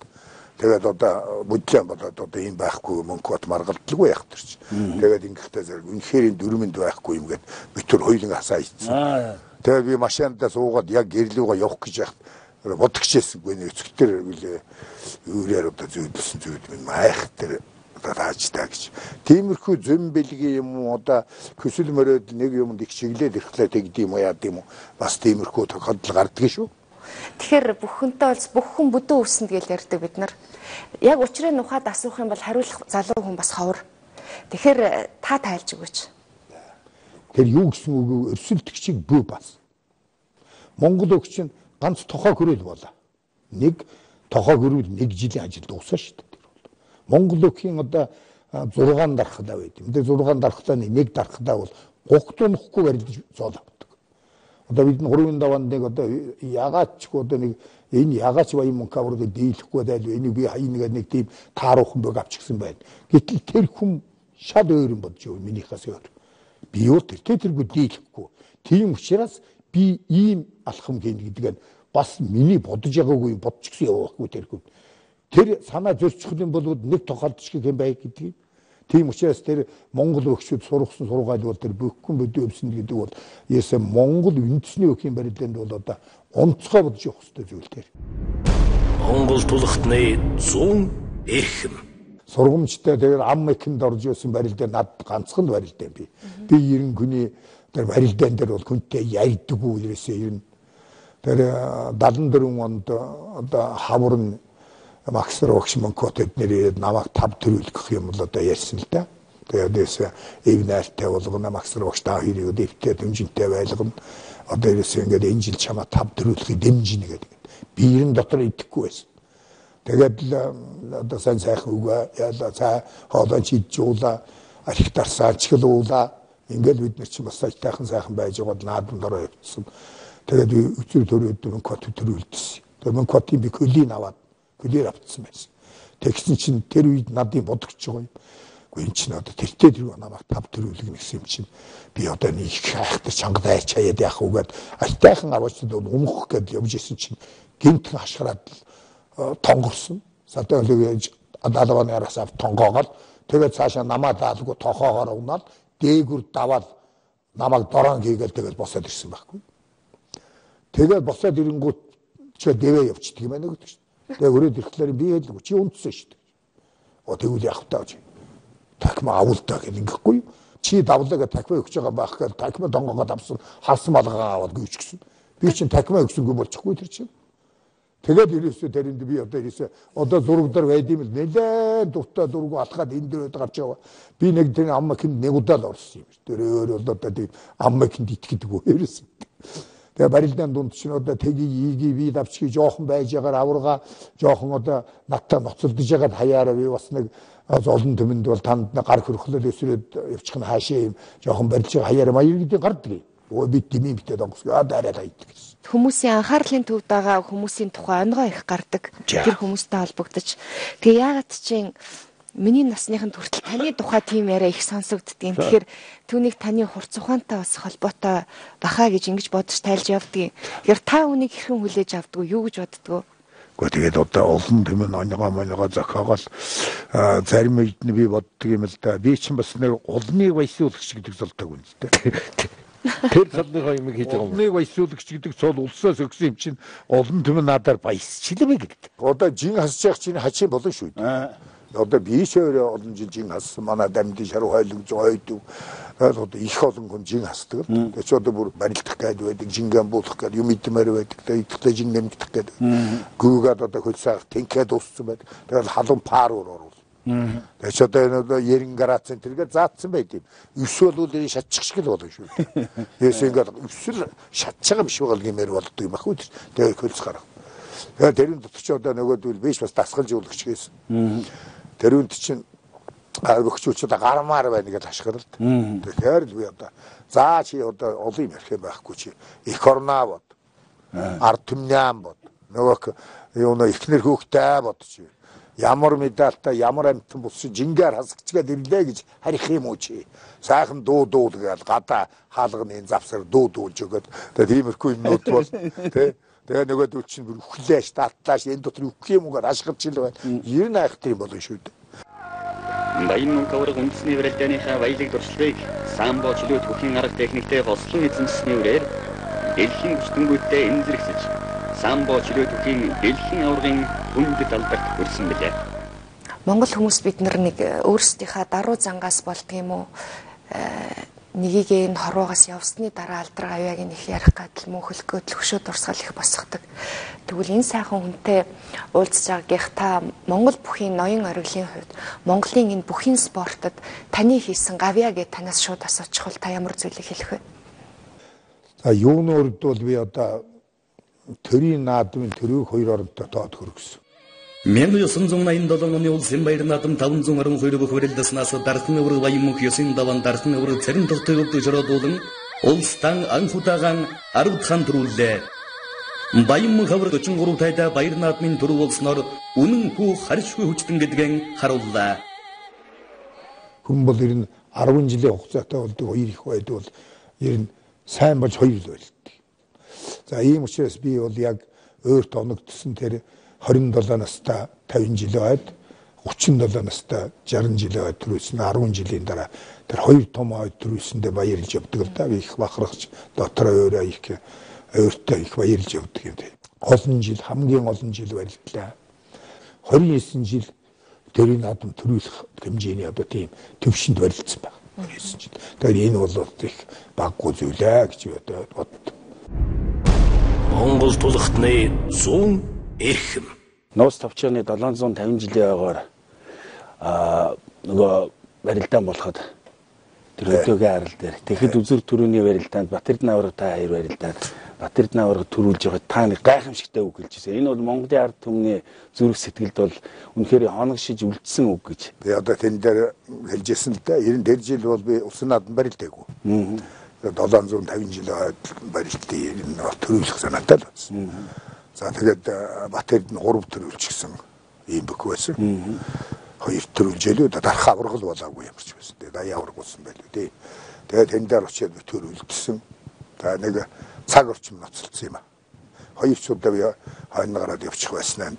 тэгээд одоо бүдлэн болоод одоо ийм байхгүй Мөнхбат маргалдлаггүй яах төрч. Тэгээд ингэхдээ зэрэг үнэхээр энэ дөрмөнд байхгүй юм гээд битүүр хоёулын хасаа ийцсэн. Тэгээд би машиндаа суугаад яг гэрлүүгээ явах гэж яхад бодогчээсгүй нэг эцэгтэр үүрээр одоо зүйдсэн зүйд минь майх тэр таачтай гэж. Тиймэрхүү зөм бэлгийн юм одоо көсөл мөрөөд нэг юмд их чиглээд ирэхлээр тэгдэм юм яа гэм үү. Бас тиймэрхүү тохиолдол гардаг шүү. Тэгэхээр бүхэнтэй бол бүх хүн бүдүүн үсэнд гэж ярьдаг бид нар. Яг учрыг ухаад асуух юм бол хариулах залуу хүн бас ховор. Тэгэхээр та тайлж өгөөч. Тэр юу гэсэн үг өрсөлдөгчийг бүү бас. Монгол өгч нь ганц тохоо хөрөөл болоо. Нэг тохоо хөрөөл нэг жилийн ажил дуусаа шүү дээ. Монгол өгхийн одоо 6 дархлаа байд юм. Тэгээ 6 дархлааны нэг дархлаа бол гугтунахгүй барилж зоол авдаг. Одоо бид 3-ын даваанд нэг одоо ягаач одоо нэг энэ ягаач баян мөнхаврыг дийлэхгүй дайлгүй энийг би хаяа нэг тийм тааруухан бог авчихсан байна. Гэтэл тэр хүн шал өөр юм бодж юу минийхээс өөр. Би юу тэргүй дийлэхгүй. Тийм учраас би ийм алхам хийн гэдэг нь бас миний бодож байгаагүй бодчихсон явахгүй тэр хүн. Тэр санаа зөрчих юм бол нэг тохиолдчих юм бай гэдэг юм. Тийм учраас тэр Монгол өгчүүд сургасан сургаал бол тэр бүхэн бүдүү өвсөн гэдэг бол ясаа Монгол үндэсний өгхийн барилдаанд бол одоо онцгой бодож явах хэрэгтэй зүйл тэр. Монгол тулхтны 100 эрхэм. Сургамжтай тэр ам мэхэнд орж ирсэн барилдаа над ганцхан барилдаа би. Би 90 хүний тэр барилдаан дээр бол хүнтэй ярьдаггүй ерөөсөө ер нь. Тэр 74 онд одоо хаврын Максэр огш Монкот эднэр намайг тав төрүүлэх юм бол одоо ярьсан л да. Тэгээдээс эвнэртэй болгоно Максэр огш та хоёрыг дэвтээ дэмжинтэй байлгана. Одоо ерөөсөө ингээд энэ жил чамаа тав төрүүлэхийг дэмжинэ гэдэг. Би ерэн дотор идэхгүй байсан. Тэгээд одоо сайхан үгүй яалаа цаа хоолой чийжүүлээ архитектурсаа чиглүүлээ. Ингээд бид нар чи бас сайхан байж байгаад наадам дороо явчихсан. Тэгээд өчиг төрөөд Монкот төрүүлсэн. Тэр Монкотын би хөлийн аваад гөлөөр автсан байсан. Тэгсэн чинь тэр үед надын бодогч байгаа юм. Гэхдээ энэ чинь одоо тэртээ тэр намайг тав төрүүлгэн гэсэн юм чинь би одоо нэг хайхтар чангадаа чаяад яах үгээд айтайхан аваачд бол умах гээд явж исэн чинь гинтэн хашгираад тонгорсон. Саталыг адалваны араас ав тонгоогоод тэгээд цаашаа намаа даалгүй тохоогоор унаал дээгүр даваад намайг дорон хийгээл тэгээд босоод ирсэн байхгүй. Тэгээд босоод ирэнгүүт чи дэвээ явчихдаг юм байна гэдэг чинь. Тэгээ өрөөд ирэхлээр би хэлдэг чи унтсан шүү дээ. Тэгвэл яах вэ гэж. Такма авуултаа гэх ингэхгүй. Чи давлага такма өгч байгаа байх гэхээр такма донгогоод авсан халсан малгаа аваад гүйч гисэн. Би чинь такма өгсөнгүй болчихгүй тэр чинь. Тэгээд ерөөсөө тэрэнд би одоо ерөөсөө одоо зургдар байд юм л нэлээд дуртай дургу алхаад энэ дөрөд гарч яваа. Би нэг тэр аммакинд нэг удаа л орсон юм шүү. Тэр өөр одоо тийм аммакинд итгэдэггүй ерөөсөө. Тэгээ барилдаан дунд чинь одоо тэгийг ийги би давчги жоохон байж ягаар аварга жоохон одоо надтай ноцолдож ягаад хаяараа би бас нэг олон төмөнд бол танд гар хөрхлөл өсрөөд явчих нь хаашаа юм жоохон барилж хаяараа маяг гэдэг гардаг юм. Өө би дэмий битээ донгосгоо дараад хайдаг гэсэн. Хүмүүсийн анхаарлын төвд байгаа хүмүүсийн тухай онгоо их гардаг. Тэр хүмүүстэй холбогдож. Тэгээ яагаад чинь миний насныхын хүртэл таны тухай тийм яриа их сонсогддгийг. Тэгэхээр түүнийг таны хурц ухаантай бас холбоотой бахаа гэж ингэж бодож тайлж явдгийг. Тэгэхээр та үнийг хэрхэн хүлээж авдгүй юу гэж боддгоо? Гэхдээ тэгээд одоо олон төмөн онёгоо зохиогоол зарим үед нь би боддөг юм л да. Би чинь бас нэг улмыг баясуулагч гэдэг золдог юм л да. Тэр цалныхаа юм хийж байгаа юм. Улмыг баясуулагч гэдэг цол улсаас өгсөн юм чинь олон төмөн надаар баясчлаа гэдэг. Одоо жин хасж явах чинь хачи болно шүү дээ. Одоо би шөөрэ олон жин хассан манай дамдын шаруу хойлог зойд. Одоо их олон хүн жин хасдаг. Тэгээ ч одоо бүр барилдах гээд байдаг, жингэн буулах гээд юм идмээр байдаг. Тэгээ идэхлээр жингэн идэх гээд. Гүүгээд одоо хөлсөөр тэнхээд уссан байдаг. Тэгээ халуун паар оруулсан. Тэгээ ч одоо 90 градус тэргээ заацсан байт юм. Өсвөл үл шатчих шиг л болно шүү дээ. Яс ингээд өсвөл шатчих юм шиг бол гэмээр болдго юм ахгүй. Тэгээ хөлс гарах. Тэгээ тэрийн дотор ч одоо нөгөөдөл биш бас дасгалжуулагч гэсэн. Тэрүүнд чинь өгчүүч одоо гармаар байна гэж ашиглалт. Тэгэхээр л би одоо за чи одоо олон юм ярих байхгүй чи их орноо бод. Ард түмнээн бод. Нөгөө юу нэ ихнэр хөөхтэй бод чи. Ямар медальтай ямар амтан болсон жингээр хасагчгаад ирлээ гэж харих юм уу чи. Сайхан дуу гээл гадаа хаалганы завсар дуулж өгöd. Тэгээ тиймэрхүү юмнууд бол тий. Тэгээ нөгөөдөл чинь бүр үхлээш татлааш энэ дотор үхэх юм угаар ашиглаж ил байна. 90 айхтар юм болно шүү дээ. Баян мөнхавраг үндэсний барилдааныхаа баялаг дуршлагыг самбо чөлөөт бүхийн арга техниктэй хослон эзэмсэсний үрээр дэлхийн бүсдэнгүүдтэй энэ зэрэгсэж самбо чөлөөтөхийн дэлхийн аваргын хүндэт алдарт хүрсэн билээ. Монгол хүмүүс бид нэг өөрсдийнхаа даруй зангаас болдгийм үү нэгийг энэ хорвоогоос явсны дараа алдраг авяаг нь их ярих гадал мөн хөлгөөд хөшөө дурсгал их босгодог. Тэгвэл энэ сайхан хүнтэй уулзж байгаагийнх та Монгол бүхийн ноён ориглын хувьд Монголын энэ бүхийн спортод таны хийсэн гавьяа гэж танаас шууд асуучих бол та ямар зүйлийг хэлэх вэ? За юунууд бол би одоо төрийн наадмын төрөг хоёр орондоо тоод хөргөсөн. 1987 оны улсын баяр наадам 522 бүх барилдаснаас дарсан өвөр баяммөх ёсын даван дарсан өвөр царин тогтойгод жородуулан улстан анхудагаан 10 хан төрүүллээ. Баяммөх авар 43 тайда баяр наадмын төрөв болсноор үнэн хүү харьшгүй хүчтэн гэдгэн харууллаа. Хүн бол ер нь 10 жилийн хугацаатай болдог хоёр их байдаг бол ер нь сайн болж хоёр л байлдаг. За ийм учраас би бол яг өөрт оногдсон тэр 27 настай 50 жил байд 37 настай 60 жил байд төрүүлсэн 10 жилийн дараа тэр хоёр том ой төрүүлсэндээ баярлж явдаг л да. Би их бахархаж дотроо өөрөө их өөртөө их баярлж явдаг юм дээ. Олон жил хамгийн олон жил баярлалаа. 29 жил төрийн наадам төрүүлэх хэмжээний одоо тийм төвшөнд барилдсан байна. 29 жил. Тэгэхээр энэ бол их баггүй зүйлээ гэж боддог. Монгол тулхтны 100 эрхэм. Нуус товчооны 750 жилийн ойгоор нөгөө барилдаан болоход тэр өдөөгийн арал дээр тэгэхэд үзүр төрөний барилдаанд Батэрдэн аварга та хоёр барилдаанд Батэрдэн аварга төрүүлж байгаа та нэг гайхамшигтай үг хэлжсэн. Энэ бол Монголын ард түмний зүрх сэтгэлд бол үнэхээр хоногшиж үлдсэн үг гэж. Би одоо тэн дээр хэлжсэн л да. 90 жил бол би улсын наадам барилдаагүй. 750 жил барилдаа энэ төрүүлэх санаатай л байсан. За тэгээд Батэрдэн 3 төрүүлчихсэн ийм бүх байсан. 2 төрүүлжэлүү дарах аваргал болоогүй ямарч байсан. Тэгээд аяа аварга болсон байлгүй тий. Тэгээд энэ дээр очиад би төрүүлчихсэн. За нэг цаг орчим ноцолцсон юм аа. Хоёр ч удаа би хойно гараад явчих байснаа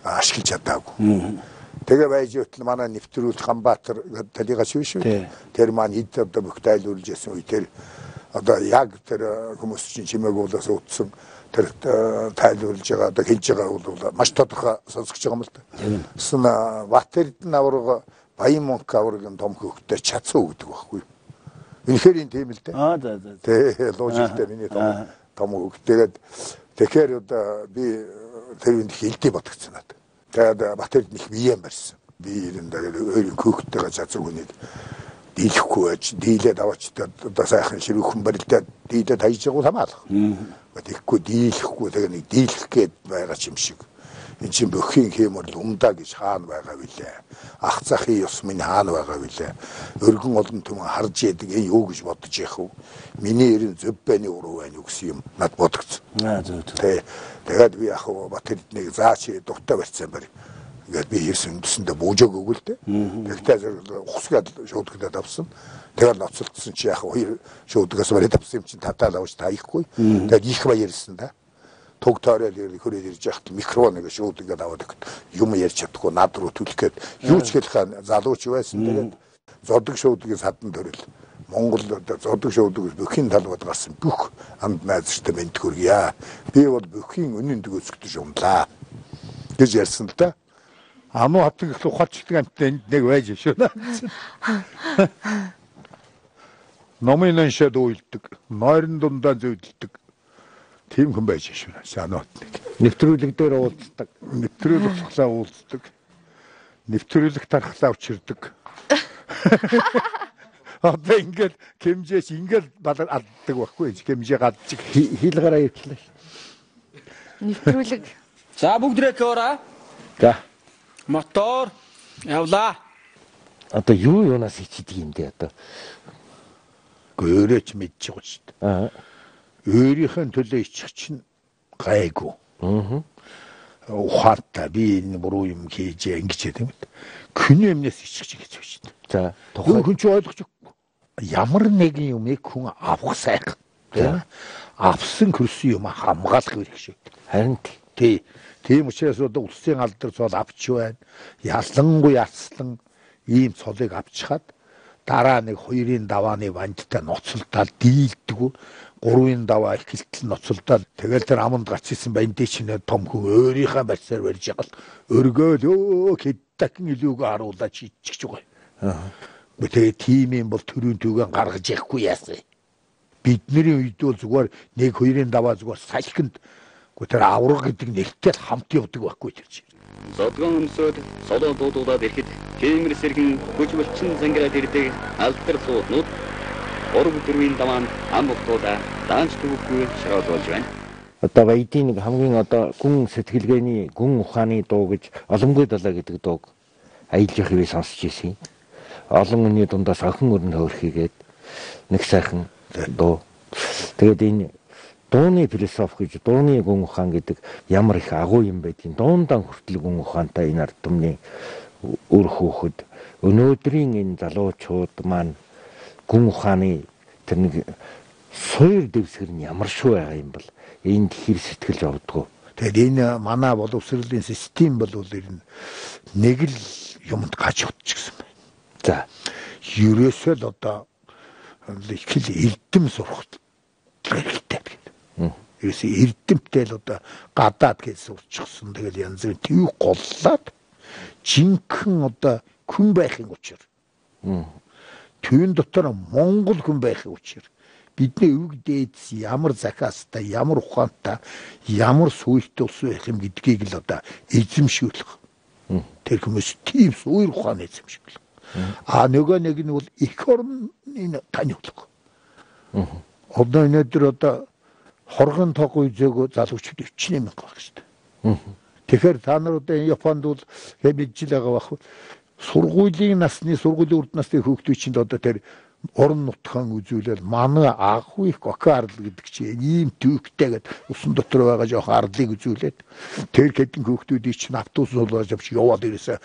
ашиглаж чадаагүй. Тэгээ байж өтл манай нэвтрүүлэх Ганбаатар талигаа шив шүү. Тэр маань хэд одоо бүх тайлуулж ясан үе тэр одоо яг тэр хүмүүс чинь чимээг уулаас утсан тэр тайлуулж байгаа одоо хэлж байгаа бол маш тодорхой сонсогч байгаа юм л да. Тэсэн Батэрдэн аварга Баянмөнх аваргын том хөвгтөөр чацсан өгдөг байхгүй. Үнэхээр энэ тийм л дээ. Тэ логиктэй миний том хөвгт. Тэгэхээр одоо би тэр үнд хилдэ бодгцсан надад. Тэгээд Батэрдэн их биеэм барьсан. Би энэ өөрийн хөвгтөйгээ чацсан хүнийг дийлэхгүй байж дийлээд аваач одоо сайхан ширүүхэн барилдаад дийлээд хайж байгуул хамаалах. Тэгэхгүй дийлэхгүй тэгээ нэг дийлэх гээд байгаа юм шиг. Энд чинь бүхийн хэмэл умдаа гэж хаана байгаа вүлээ. Ах захын ёс минь хаана байгаа вүлээ. Өргөн олон түмэн харж яадаг энэ юу гэж бодож яах вэ? Миний эрен зөв байны уруу байна уу гэсэн юм над бодогцсон. Тэгээд би яг Батэрднийг заач дуртай барьсан барь. Ингээд би хийсэн үндсэндээ буужааг өгвөл дээ. Тэгэхдээ ухсгаад шуудгадад авсан. Тэгээд ноцолдсон чи яг хоёр шуудгаас бариад авсан юм чинь татаал авч таяхгүй. Тэгээд их баярлсан да. Туг тоорол хөрөөд ирж яхад микрофоныг шуудгадад аваад юм ярьж чадахгүй над руу түлэх гээд юу ч хэлэх залууч байсан. Тэгээд зодог шуудгийн садан төрөл. Монгол зодог шуудгаас бүхийн талбад гарсан бүх анд найзтай мэд хүргье. Би бол бүхийн үнэн төгөөсгдөж унлаа гэж ярьсан л да. Амуу хатан их ухаалчдаг амттай нэг байж шүү. Номын шад уйлдаг, нойрон дундаа зүйдэлдэг. Тийм хүн байж шүү. Санаат нэг. Нэвтрүүлэг дээр уулздаг. Нэвтрүүлэг цоглаа уулздаг. Нэвтрүүлэг тархлаа учирдаг. Одоо ингээд хэмжээч ингээд алддаг байхгүй. Хэмжээ гадчих хил гараа ирчлээ. Нэвтрүүлэг. За бүгд рэкора. За. Мотор явлаа. Одоо юу юунаас ичдэг юм дээ одоо. Өөрөөч мэдчих шүү дээ. Өөрийнхөө төлөө ичих чинь гайгүй. Ухаатаа би энэ буруу юм хийж ингэж яадаг юм. Күн юмнаас ичих гэж гэж шүү дээ. За тухайн хүн ч ойлгож ямар нэгэн юмыг хүн авах сайхан. Авсан хөрсөн юм хамгаалах хэрэг шүү. Харин тийм учраас одоо улсын алдар цол авч байна. Ялангуй яцлан ийм цолыг авчихад дараа нэг хоёрын давааны вандтай ноцолтал дийлдэг. 3-ын даваа их хилтэл ноцолдоод тэгэл тэр аманд гарч исэн бандит чинь том хүн өөрийнхөө барьсаар барьж байгаа л өргөөл хэд дахин илүүгээ харуулаад чичгэж байгаа. Тэгээ тимийн бол төрийн түүгэн гаргаж яахгүй яасан. Бидний үед бол зүгээр 1-2-ын даваа зүгээр салхинд тэр авраг гэдэг нэртэй хамт явдаг байхгүй тэр. Зодгон өмсөд солоо дуудуулаад ирэхэд Кемер сэргэн хүч булчин зангираад ирдэг алдар сууднууд ураг төрийн даваанд ам бохтуулаа даанч төвөггүй шараад болж байна. Одоо баядын нэг хамгийн одоо гүн сэтгэлгээний гүн ухааны дуу гэж Олонгүй далаа гэдэг дууг аялах хэвээ сонсч ирсэн. Олон хүний дундаас охин өрн хөөрхийгээд нэг сайхан дуу. Тэгээд энэ дууны философи гэж дууны гүн ухаан гэдэг ямар их агуу юм байдгийг дуундаан хүртэл гүн ухаантай энэ ард түмний өр хөөхөд өнөөдрийн энэ залуучууд маань гүн ухааны тэр нэг суур дэвсгэр нь ямар шүү байгаа юм бол энд хэр сэтгэлж авдгаа. Тэгээд энэ манай боловсролын систем бол нэг л юмд гаж утчихсан байна. За ерөөсөө л одоо их л эрдэм сурах хэрэгтэй байна. Ерөөсөө эрдэмтэй л одоо гадаад гэж сурчихсан. Тэгэл янз бүрийн төвийг голлаад жинхэнэ одоо хүн байхын учир. Төвийн дотор Монгол хүн байхын учир. Бидний өвөг дээдс ямар захаастай, ямар ухаантай, ямар сүйртэй ус байх юм гэдгийг л одоо эзэмшүүлэх. Тэр хүмүүс тийм сүйр ухааны эзэмшүүлэх. А нөгөө нэг нь бол их орны таниулах. Одоо өнөөдөр одоо хоргон тоог үзээгөө залуучууд 48 мянга байх шүү дээ. Тэгэхээр та нар одоо Японд бол мэдж байгаа бах сургуулийн насны сургуулийн урд насны хүүхдүүд чинь одоо тэр орон нутгаан үзүүлэл манай агуу их гокарл гэдэг чинь ийм төвхтэйгээд усан дотор байгаа жоох арлыг үзүүлээд тэр хэдэн хүүхдүүдийг чинь автобус болоод авч яваад ирээсээ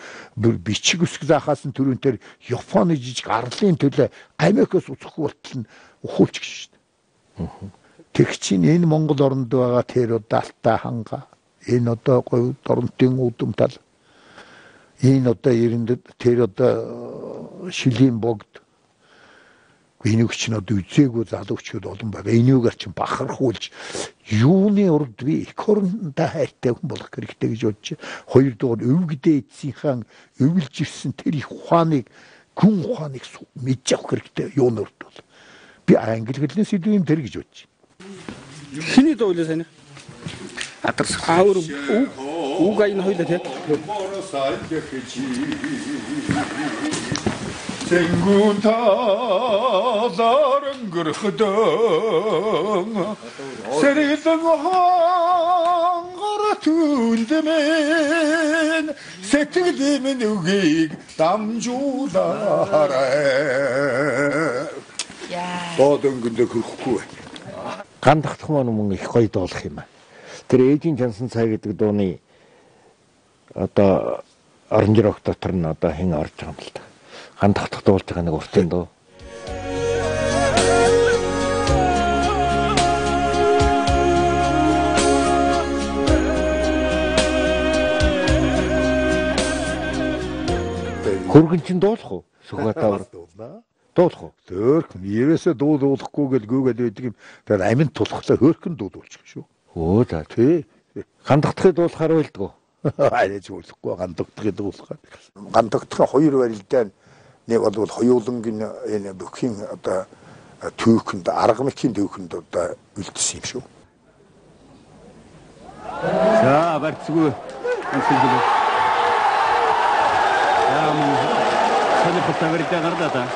бичиг үсэг заахаас нь түрүүн тэр Японы жижиг арлын төлөө Америкээс уцахгүй болтол нь ухуулчих шүү дээ. Тэг чинь энэ Монгол оронд байгаа тэр одоо Алтай ханга энэ одоо гоё Доронтын удам тал энэ одоо эрэнд тэр одоо Шилийн богд энийг чинь одоо үзээгүй залуучууд олон байгаа. Энийгээр чинь бахархуулж юуны урд би их хоронтой хайртай хүн болох хэрэгтэй гэж бодож. Хоёрдугаар өвгдээ эцсийнхэн өвлж ирсэн тэр их ухааныг гүн ухааныг мэдж авах хэрэгтэй юуны урд бол. Би англи хэлнээс илүү юм тэр гэж бодож. Хиний дуулаа сайн. Атарс аавар уг айн хойлоо тэг. Тэнгүүн таларын гэрхэдэн сэргэлэн хангар түндэмэн сэтгэлдэмэн үгийг дамжуулаарай. Бодонгөндө хөрөхгүй. Гандах маань мөн их гоё доолох юм аа. Тэр ээжийн чансан цай гэдэг дууны одоо оранжирог дотор нь одоо хэн орж байгаа юм л та. Гандах дуулж байгаа нэг уртын дуу. Хөргөн чинь дуулах уу? Сүхбаатар дуулах уу? Хөөхн ерөөсөө дуулахгүй гэл гүгээд байдаг юм. Тэр аминд тулахлаа хөөхн дуулчих шүү. Өө за тий. Гандахтыг дуулахаар байлдгоо. Арай зөвлөхгүй гандахтыг дуулахаар. Гандахтын хоёр барилдаа нэг бол хоёулангийн энэ бүхин одоо түүхэнд арга мэхийн түүхэнд одоо үлдсэн юм шүү. За барьцгүй. Санаа потавэрдэ гардаа.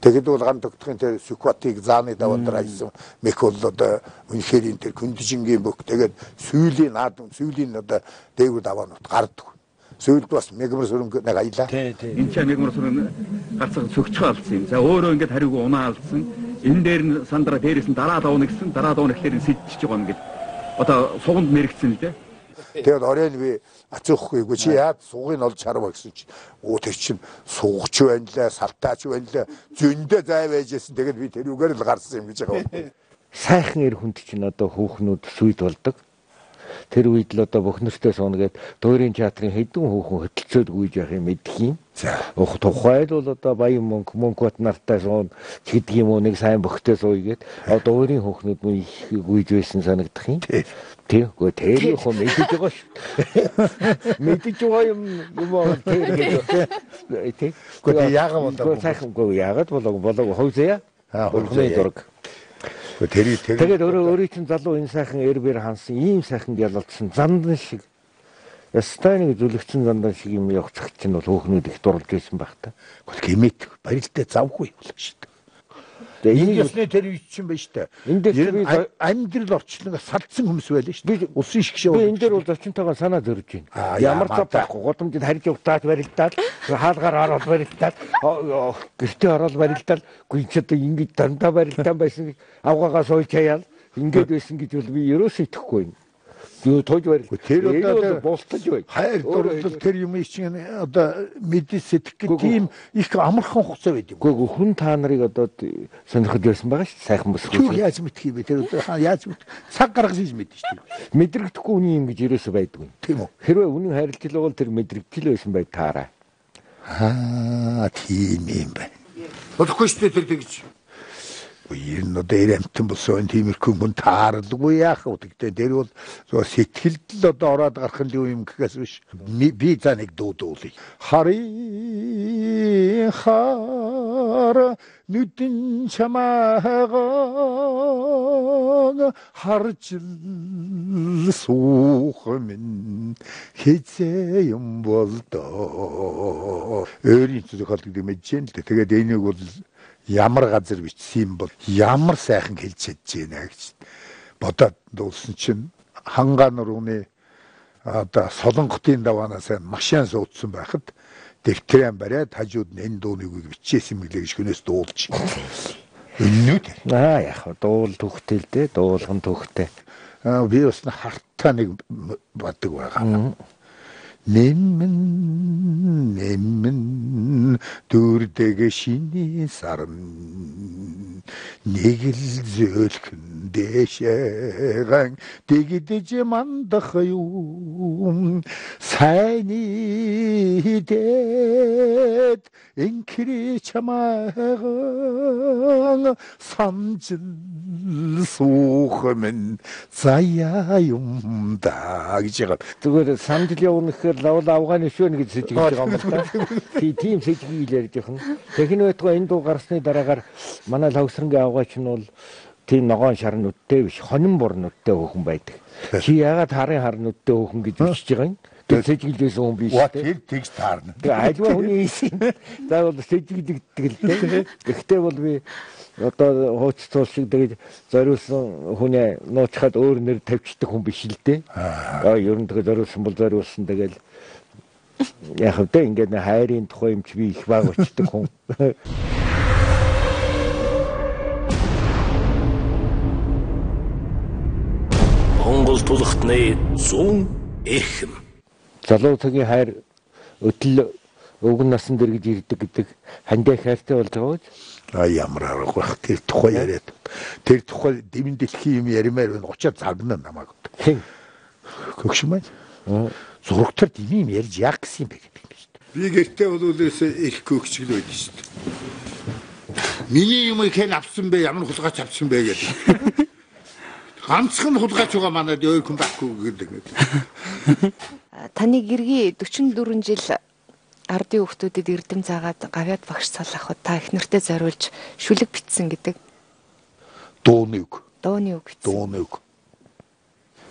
Тэгэд бол гандахтын тэр сүкватыг зааны давандраа хийсэн мэх бол одоо үнэхээр энэ тэр күндижингийн бүх тэгээд сүүлийн наадам сүүлийн одоо дээгүүр даваанууд гардаг. Сүүлд бас мегмар сүрэнг нэг аялаа. Энэ ч мегмар сүрэн гарцаг цөгчөө алдсан юм. За өөрөө ингээд хариуг унаа алдсан. Энэ дээр нь сандраа дээрээс нь дараа давна гэсэн дараа давна гэхээр сэжиж байгаа юм гээд одоо суганд мэрэгцэн л дээ. Тэгээд оройн би ацуухгүйгүй чи яад сугыг олж харва гэсэн чи өө тэр чин сугч байна лээ салтаач байна лээ зөндөө зай байжсэн тэгээд би тэрүүгээр л гарсан юм гэж байгаа. Сайхан эр хүнд чинь одоо хүүхнүүд сүйд болдог. Тэр үед л одоо бүх нэртэй суунагээд дуурийн театрын хэдэн хүүхэн хөтөлцөөд гүйж явах юм мэдх юм. За. Тухайд бол одоо баян мөнгөт нартай суун гэдэг юм уу нэг сайн бөхтэй суугээд дуурийн хүүхнүүд мөн их гүйж байсан санагдах юм. Тийм. Тэр юм мэдэж байгаа шүү. Мэдэж байгаа юм аа тэр. Яагаад болоо хойзээ. Хойзээ дург. Тэгээд өөрөө чинь залуу энэ сайхан эрбэр хансан ийм сайхан гялалцсан зандан шиг ястай нэг зүлэгцэн зандан шиг юм явцах чинь бол хөөхнүүд их дурлж байсан байх та. Гэмэт барилтаа завгүй явуулах шүү дээ. Энэ ясны тэр үе чинь байна шүү дээ. Амьдрал орчлон салцсан хүмүүс байлаа шүү дээ. Усын шиг шээ. Би энэ дээр бол зочинтойгоо санаа зөрж байна. Ямар ч байхгүй гудамжид харж явтаад барилдаад хаалгаар ороод барилдаад гэртээ ороод барилдаад гүн ч одоо ингэж дандаа барилдаан байсан авгаагаа сууж хаяал ингэж байсан гэж бол би ерөөсөө итгэхгүй юм. Юу тойж барил. Тэр одоо болтож бай. Хайр дурлал тэр юм чинь одоо мэдээ сэтгэх тийм их амархан хугацаа байд юм. Гэхдээ хүн та нарыг одоо сонирхож байсан байгаа шүү. Сайхан бос. Юу яаж мэдэх юм бэ? Тэр яаж цаг гаргаж хийж мэдэн шүү. Мэдрэгдэхгүй үний юм гэж ерөөсөө байдгүй. Тийм үү? Хэрвээ үнэн хайрлал бол тэр мэдрэгдэл байсан бай таараа. Тийм юм байна. Бодохгүй шүү тэр тэгж. Энэ одоо амтан болсон тиймэрхүү хүн тааралгүй яах вэ? Тэгтээ тэр бол сэтгэлд л одоо ороод гарах юм гэхээс биш. Би за нэг дуудуулъя. Харин хар нүдэн чамаагаа харж суух минь хизээ юм болдоо. Өөрийн зүгт хэлдэг мэдэж байна л дээ. Тэгээд энийг бол ямар газар бичсэн юм бол ямар сайхан хэлж чадж байна гэж бодоод дуулсан чинь хангаан нурууны одоо солонготын даваанаас машин суудсан байхад дэвтрэн бариад хажууд нь энэ дууны үгийг бичсэн мэглээ гэж хүнээс дуулж. Өнөөд яг дуул төгтэй л дээ, дуулган төгтэй. Би бас хартаа нэг боддог байгаа. Нэмэн дүрдэг шиний сарн нэг л зөөлхөн дэшээгэн дэгдэж мандах юм сайны дэд инкри чамаагаан самжил суухмэн заяа юм да гэж байгаа. Зүгээр самжил явна лавл авгааны шүүн гэж сэжиж байгаа юм байна. Тийм сэжгийг ярьж байгаа. Техник байтугай энэ дуу гарсны дараагаар манай лавсрангийн авгаач нь бол тийм ногоон шар нүдтэй биш, хонин бор нүдтэй хүүхэн байдаг. Чи яагаад харын хар нүдтэй хүүхэн гэж бичиж байгаа юм? Тэр сэжиглсэн хүн биш үү? Тэр тэгж таарна. Тэгээ альва хүний хийсэн. За бол сэжигддэг л дээ. Гэхдээ бол би одоо хууч цуул шиг тэгээд зориулсан хүний нуучхад өөр нэр тавьчихдаг хүн биш л дээ. Ер нь тэгээд зориулсан бол зориулсан тэгээд яг хэвдээ ингээд хайрын тухай юм чи би их баг очдөг хүн. Монгол тулхтны зүүн эрхэм. Залуу цагийн хайр өдөл өвгөн насан дээр гэж ирдэг гэдэг хандаа хайртай болж байгаа биз? Ямар арга байх тэр тухай яриад. Тэр тухай дэвэн дэлхийн юм ярмаар байна. Очоод загнаа намайг. Хөгшин байна. Зурагтар дэм юм ярьж яах гэсэн юм бэ гэдэг юм шүү дээ. Би гэртээ бол их хөгчгөл байдаг шүү дээ. Миний юм хэн авсан бэ? Ямар хулгайч авсан бэ гэдэг. Ганцхан хулгайч байгаа манайд өөр хүн байхгүй гэдэг. Таны гэргийн 44 жил ардын хүүхдүүдэд эрдэм заагаад гавьяад багш салахад та их нэртэй зориулж шүлэг битсэн гэдэг. Дууны үг. Дууны үг.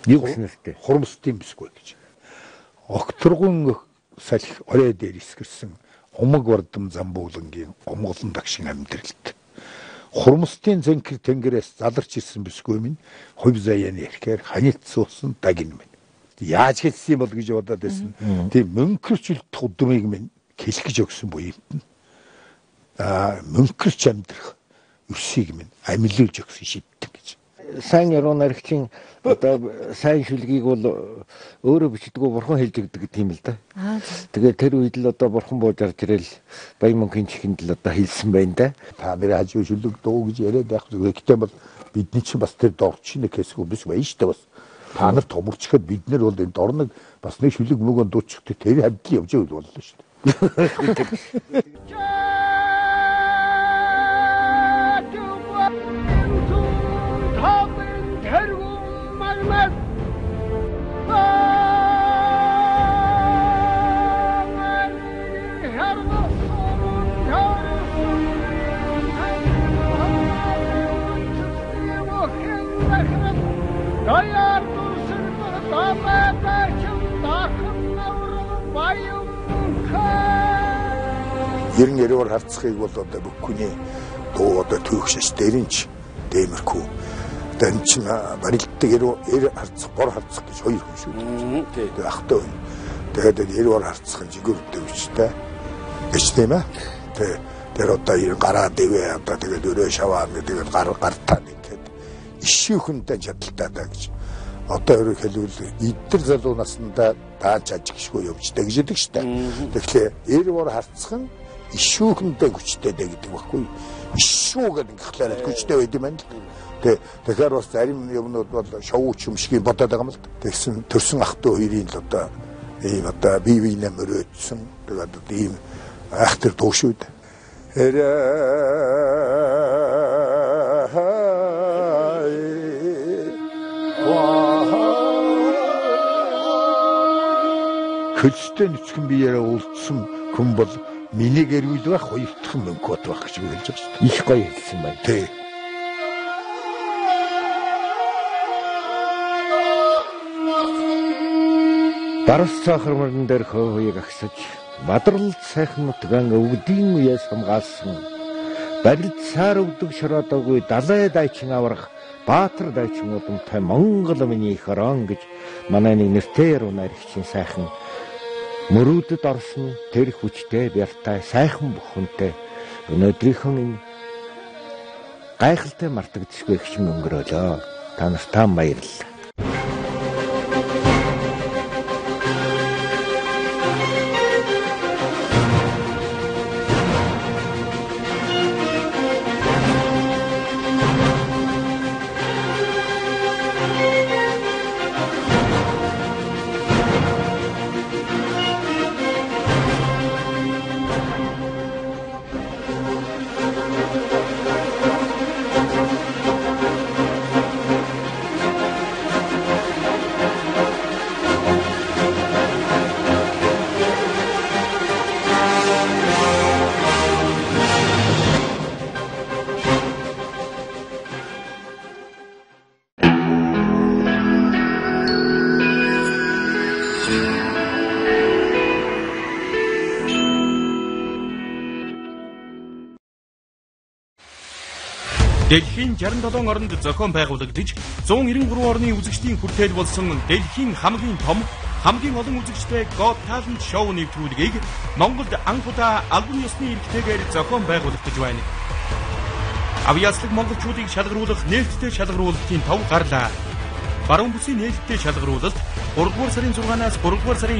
Юу гэсэн нэртэй? Хурамстын бисгүй гэж. Окторгон салхи орой дээр искэрсэн умаг бардам замбуулангийн умгалан багшин амьдралд. Хурамстын зэнхэр тэнгэрээс заларч ирсэн бисгүй минь хувь заяаны ихээр ханилт суусан дагин минь. Яаж хэлсэн бол гэж бодоод байсан. Тийм мөнхөрчл тудмыг минь хэлэх гэж өгсөн буй юм. Мөнхөрч амьдрах өсийг минь амилуулж өгсөн шийддэг гэж. Сайн яруу наригчийн одоо сайн шүлгийг бол өөрөө бичдэггүй бурхан хэлж өгдөг гэдэг юм л да. Тэгээд тэр үед л одоо бурхан бууж арж ирэл баян мөнхийн чихэнд л одоо хэлсэн байна да. Та нэр хажуу шүлэг дуу гэж яриад байх. Гэхдээ бол бидний чинь бас тэр дорчин нэг хэсэг биш байна шүү дээ бас. Та нар томорчход бид нар бол энэ дорног бас нэг шүлэг мөгөө дуучихдаг тэр хамтлан явж байвал боллоо шүү дээ. Ерэн яруур харцахыг бол одоо бүхний дуу одоо түүхшэс дээринч дэмэрхүү. Тэн чин барилддаг яруу харцах бор харцах гэж хоёр хүн шүү дээ. Тэгээд ахтай байна. Тэгээд яруур харцах нь жигүүртэй үстэй. Гэж тийм ээ. Тэр одоо ер гараад ивэ одоо тэгээд өрөө шаваа тэгээд гартаа нэгэд ишүүхэндээ чадaltaа даа гэж. Одоо өөрөөр хэлбэл эдгээр залуу наснда дааж ажигшгүй явждаг гэж хэлдэг шүү дээ. Тэгэхээр яруур харцах нь ишүүхэндээ хүчтэй дээ гэдэг баггүй. Ишүү гэдэг ихлээр хүчтэй байд юм байна л. Тэгэхээр бас зарим юмнууд бол шоуч юм шиг бодоод байгаа юм л. Тэгсэн төрсөн ах トゥ хоёрын л одоо ийм одоо бие биенээ мөрөөдсөн. Тэгээд ийм айхтар дуу шүү дээ. Хөлстэй нүцгэн биеэрээ уулзсан хүн бол миний гэрүүл байх хоёр дахь мөнгөт байх гэж хэлж байгаа шүү дээ. Их гоё хэлсэн байна. Тий. Барас цаахар мөрөн дээр хөөгийг агсаж, бадрал сайхан нутгаан өвгдийн үеэс хамгаалсан. Барилд саар өвдөг шороодог далай дайчин аврах Баатар дайчин удамтай Монгол миний их орон гэж манай нэг нэртэй яруу найрагчийн сайхан мөрүүдэд орсон тэр хүчтэй бяртай сайхан бүхэнтэй өнөөдрийнхөө энэ гайхалтай мартагдчихгүй гिचэн өнгөрөөлөө. Та нартай баярлалаа. Дэлхийн 67 оронд зохион байгуулагдж 193 орны үзэгчдийн хүртээл болсон дэлхийн хамгийн том, хамгийн олон үзэгчтэй Got Talent шоу нэвтрүүлгийг Монголд анх удаа албан ёсны эрхтэйгээр зохион байгуулагдаж байна. Авьяаслаг монголчуудыг шалгаруулах нээлттэй шалгаруулалтын тов гарлаа. Баруун бүсийн нээлттэй шалгаруулалт 3 дугаар сарын 6-наас 3 дугаар сарын